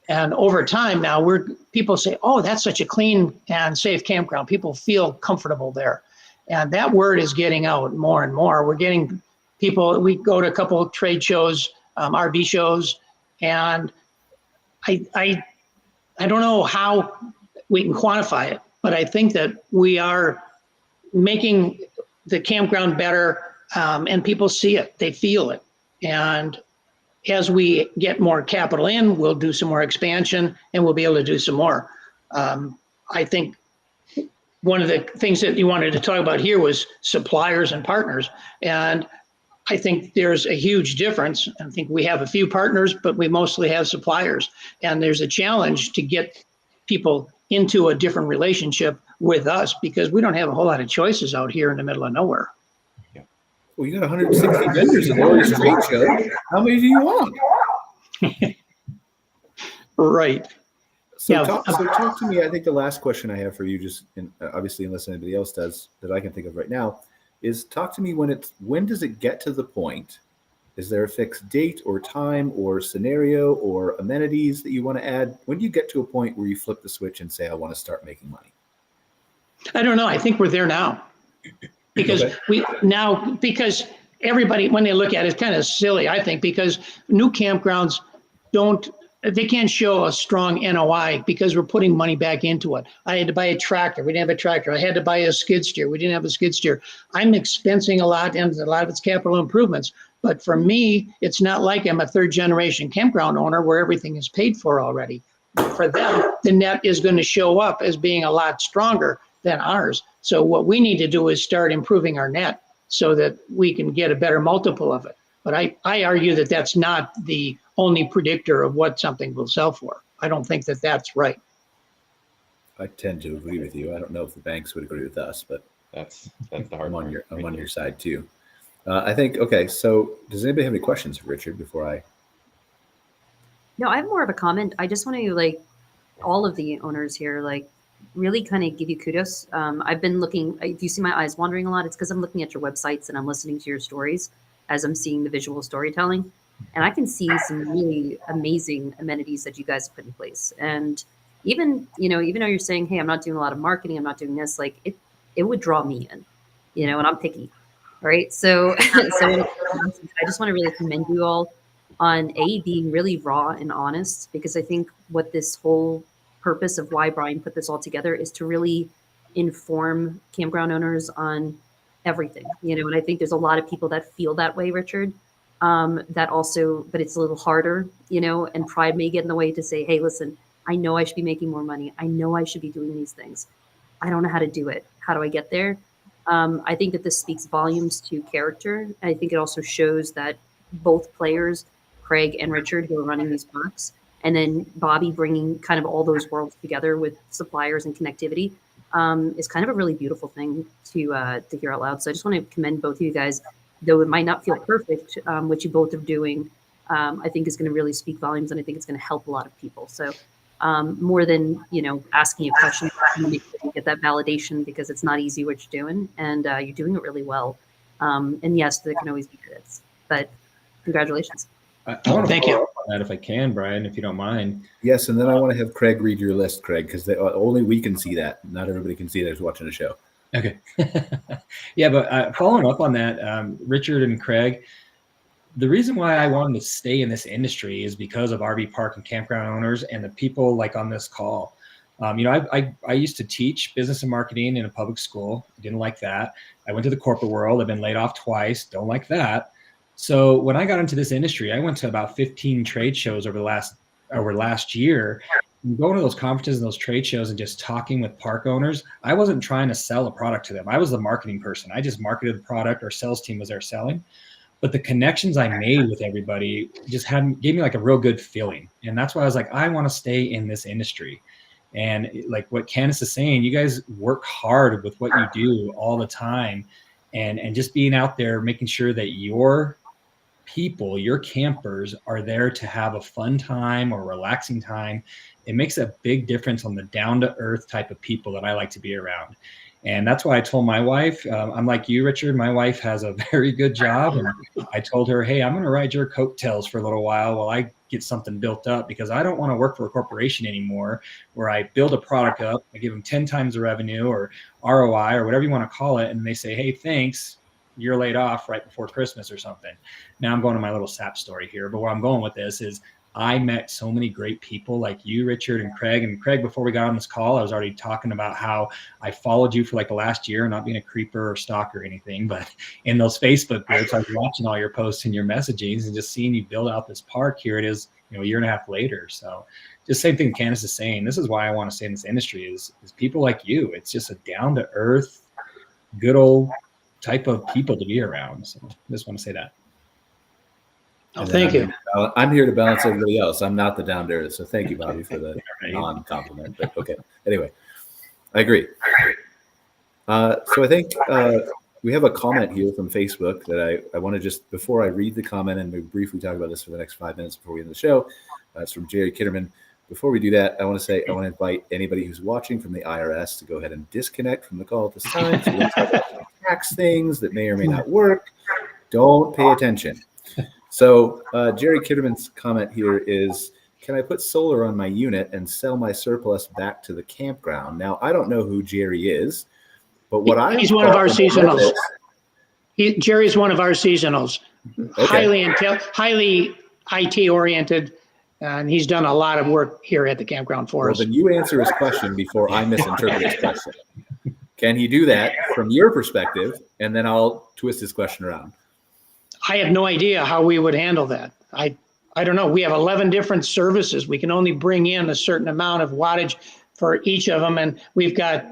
And over time now, people say, oh, that's such a clean and safe campground. People feel comfortable there. And that word is getting out more and more. We're getting people, we go to a couple of trade shows, RV shows, and I don't know how we can quantify it, but I think that we are making the campground better, and people see it, they feel it. And as we get more capital in, we'll do some more expansion and we'll be able to do some more. I think one of the things that you wanted to talk about here was suppliers and partners. And I think there's a huge difference. I think we have a few partners, but we mostly have suppliers. And there's a challenge to get people into a different relationship with us because we don't have a whole lot of choices out here in the middle of nowhere. Well, you got 160 vendors at the Orioles trade show. How many do you want? Right. So talk to me. I think the last question I have for you, just obviously unless anybody else does that I can think of right now, is talk to me when does it get to the point? Is there a fixed date or time or scenario or amenities that you want to add? When do you get to a point where you flip the switch and say, I want to start making money? I don't know. I think we're there now. Because because everybody, when they look at it, it's kind of silly, I think, because new campgrounds they can't show a strong NOI because we're putting money back into it. I had to buy a tractor. We didn't have a tractor. I had to buy a skid steer. We didn't have a skid steer. I'm expensing a lot, and a lot of it's capital improvements. But for me, it's not like I'm a third generation campground owner where everything is paid for already. For them, the net is going to show up as being a lot stronger than ours. So what we need to do is start improving our net so that we can get a better multiple of it. But I argue that that's not the only predictor of what something will sell for. I don't think that that's right. I tend to agree with you. I don't know if the banks would agree with us, but that's the hard part. I'm on your side too. I think, okay, so does anybody have any questions for Richard before I? No, I have more of a comment. I just want to, all of the owners here, really kind of give you kudos. I've been looking, if you see my eyes wandering a lot, it's because I'm looking at your websites and I'm listening to your stories as I'm seeing the visual storytelling. And I can see some really amazing amenities that you guys have put in place. And even though you're saying, hey, I'm not doing a lot of marketing, I'm not doing this, it would draw me in, and I'm picky. Right. So I just want to really commend you all on being really raw and honest, because I think what this whole purpose of why Brian put this all together is to really inform campground owners on everything, and I think there's a lot of people that feel that way, Richard, that also, but it's a little harder, and pride may get in the way to say, hey, listen, I know I should be making more money. I know I should be doing these things. I don't know how to do it. How do I get there? I think that this speaks volumes to character. I think it also shows that both players, Craig and Richard, who are running these parks, and then Bobby bringing kind of all those worlds together with suppliers and connectivity, is kind of a really beautiful thing to hear out loud. So I just want to commend both of you guys, though it might not feel perfect, what you both are doing, I think is going to really speak volumes, and I think it's going to help a lot of people. So more than, asking you questions, you get that validation, because it's not easy what you're doing, and you're doing it really well. And yes, there can always be critics, but congratulations. I want to follow up on that if I can, Brian, if you don't mind. Yes, and then I want to have Craig read your list, Craig, because only we can see that. Not everybody can see that who's watching the show. Okay. Yeah, but following up on that, Richard and Craig, the reason why I wanted to stay in this industry is because of RV park and campground owners and the people on this call. I used to teach business and marketing in a public school. I didn't like that. I went to the corporate world. I've been laid off twice. Don't like that. So when I got into this industry, I went to about 15 trade shows over last year. And going to those conferences and those trade shows and just talking with park owners, I wasn't trying to sell a product to them. I was the marketing person. I just marketed the product. Our sales team was there selling. But the connections I made with everybody just gave me a real good feeling. And that's why I was I want to stay in this industry. And what Candace is saying, you guys work hard with what you do all the time. And just being out there, making sure that your people, your campers, are there to have a fun time or relaxing time. It makes a big difference on the down-to-earth type of people that I like to be around. And that's why I told my wife, I'm like you, Richard, my wife has a very good job. And I told her, hey, I'm going to ride your coattails for a little while I get something built up, because I don't want to work for a corporation anymore where I build a product up, I give them 10 times the revenue or ROI or whatever you want to call it. And they say, hey, thanks, you're laid off right before Christmas or something. Now I'm going to my little sap story here, but where I'm going with this is I met so many great people like you, Richard, and Craig. And Craig, before we got on this call, I was already talking about how I followed you for like the last year, not being a creeper or stalker or anything, but in those Facebook groups, I was watching all your posts and your messagings and just seeing you build out this park. Here it is, a year and a half later. So just same thing Candace is saying. This is why I want to stay in this industry is people like you. It's just a down to earth, good old type of people to be around. So I just want to say that. Oh, thank you. I'm here to balance everybody else. I'm not the down to earth. So thank you, Bobby, for the non-compliment. But okay. Anyway, I agree. So I think we have a comment here from Facebook that I want to just, before I read the comment and we briefly talk about this for the next 5 minutes before we end the show. It's from Jerry Kitterman. Before we do that, I want to invite anybody who's watching from the IRS to go ahead and disconnect from the call at this time. So we'll talk about tax things that may or may not work. Don't pay attention. So Jerry Kitterman's comment here is, can I put solar on my unit and sell my surplus back to the campground? Now, I don't know who Jerry is, but he's one of our seasonals. Jerry's one of our seasonals, okay. Highly IT oriented, and he's done a lot of work here at the campground for us. Then you answer his question before I misinterpret his question. Can he do that from your perspective? And then I'll twist his question around. I have no idea how we would handle that. I don't know. We have 11 different services. We can only bring in a certain amount of wattage for each of them. And we've got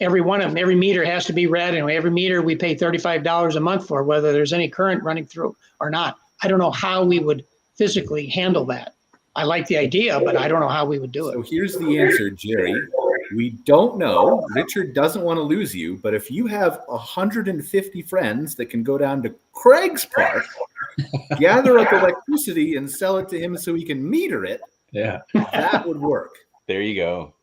every one of them, every meter has to be read. And every meter we pay $35 a month for, whether there's any current running through or not. I don't know how we would physically handle that. I like the idea, but I don't know how we would do it. So here's the answer, Jerry. We don't know. Richard doesn't want to lose you, but if you have 150 friends that can go down to Craig's park, gather up electricity and sell it to him so he can meter it, that would work. There you go.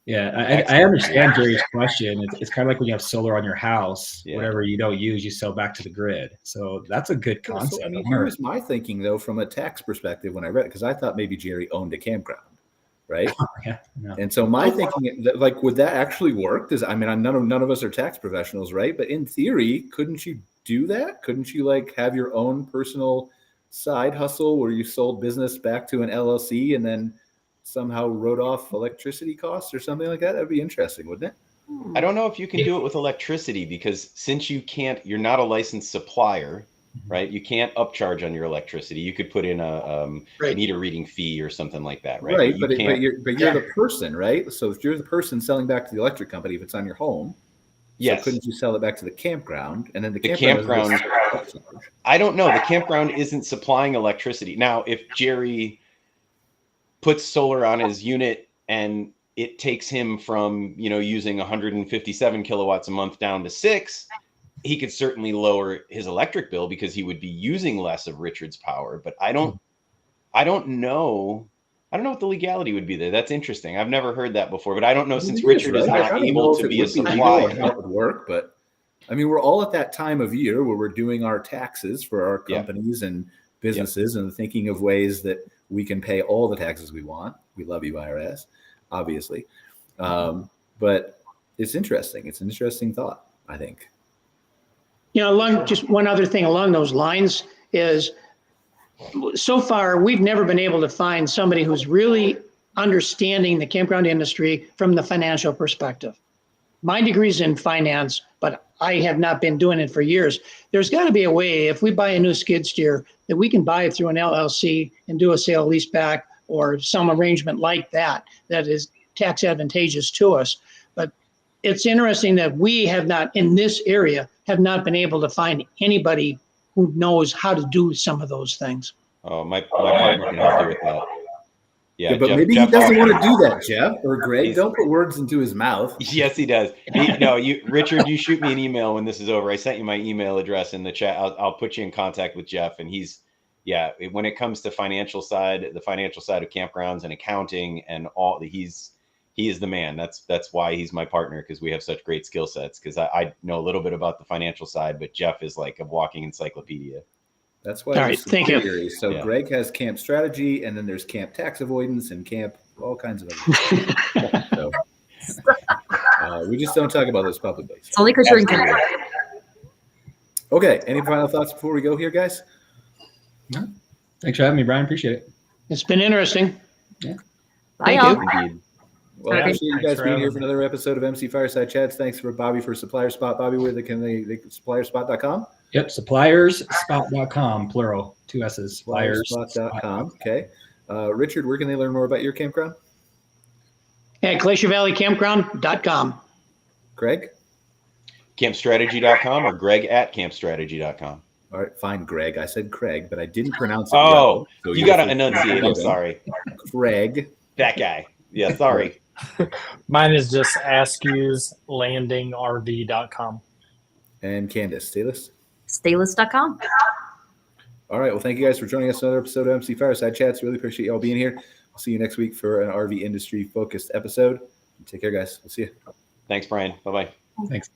Yeah, I understand Jerry's question. It's kind of like when you have solar on your house, whatever you don't use, you sell back to the grid. So that's a good concept. So, here's my thinking, though, from a tax perspective when I read it, because I thought maybe Jerry owned a campground, right? And so my thinking, like, would that actually work? Because, none of us are tax professionals, right? But in theory, couldn't you do that? Couldn't you, like, have your own personal side hustle where you sold business back to an LLC and then somehow wrote off electricity costs or something like that? That'd be interesting, wouldn't it? I don't know if you can do it with electricity, because since you're not a licensed supplier, right? You can't upcharge on your electricity. You could put in a meter reading fee or something like that, right? Right, but you're the person, right? So if you're the person selling back to the electric company, if it's on your home, so couldn't you sell it back to the campground? And then the campground I don't know. The campground isn't supplying electricity. Now, if Jerry puts solar on his unit and it takes him from, using 157 kilowatts a month down to 6, he could certainly lower his electric bill because he would be using less of Richard's power. But I don't know what the legality would be there. That's interesting. I've never heard that before, but I don't know, since Richard is not able to be a supplier. That would work, but we're all at that time of year where we're doing our taxes for our companies and businesses and thinking of ways that we can pay all the taxes we want. We love you, IRS, obviously. But it's interesting. It's an interesting thought, I think. Just one other thing along those lines is, so far, we've never been able to find somebody who's really understanding the campground industry from the financial perspective. My degree's in finance, but I have not been doing it for years. There's got to be a way, if we buy a new skid steer, that we can buy it through an LLC and do a sale lease back or some arrangement like that is tax advantageous to us. But it's interesting that we have not, in this area, have not been able to find anybody who knows how to do some of those things. Oh, my partner can help you with that. Yeah, but maybe he doesn't want to do that, Jeff or Greg. Don't put words into his mouth. Yes, he does. Richard, you shoot me an email when this is over. I sent you my email address in the chat. I'll put you in contact with Jeff, and when it comes to the financial side of campgrounds and accounting and all, he's he is the man. That's why he's my partner, because we have such great skill sets. Because I know a little bit about the financial side, but Jeff is like a walking encyclopedia. That's why. All right, thank you. So Yeah. Greg has camp strategy, and then there's camp tax avoidance and camp all kinds of other things. So, we just don't talk about those publicly. It's only because you're in Canada. Okay. Any final thoughts before we go here, guys? No. Thanks for having me, Brian. Appreciate it. It's been interesting. Bye, Thank y'all. you. Indeed. Well, I Okay. appreciate you Thanks guys for being here having for me. another episode of MC Fireside Chats. Thanks for Bobby for Supplier Spot. Bobby, where can they supplierspot.com? Yep, supplierspot.com, plural, 2 S's. Supplierspot.com. Okay. Richard, where can they learn more about your campground? At glaciervalleycampground.com. Greg? Campstrategy.com or Greg@campstrategy.com. All right, fine, Greg. I said Craig, but I didn't pronounce it. Oh, well, so you you're got to enunciate. I'm sorry. Craig. That guy. Yeah, sorry. Mine is just askewslandingrv.com. And Candace, Stayless. Stayless.com. All right. Well, thank you guys for joining us on another episode of MC Fireside Chats. Really appreciate y'all being here. I'll see you next week for an RV industry focused episode. Take care, guys. We'll see you. Thanks, Brian. Bye-bye. Thanks.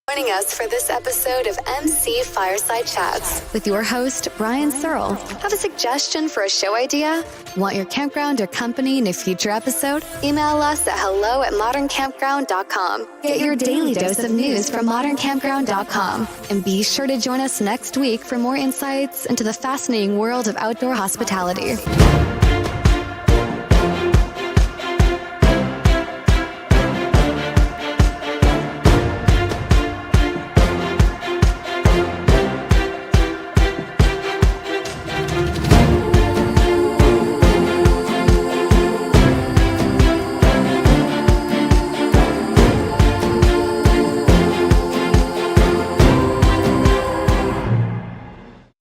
Joining us for this episode of MC Fireside Chats with your host, Brian Searl. Have a suggestion for a show idea? Want your campground or company in a future episode? Email us at hello@moderncampground.com. Get your daily dose of news from moderncampground.com. And be sure to join us next week for more insights into the fascinating world of outdoor hospitality.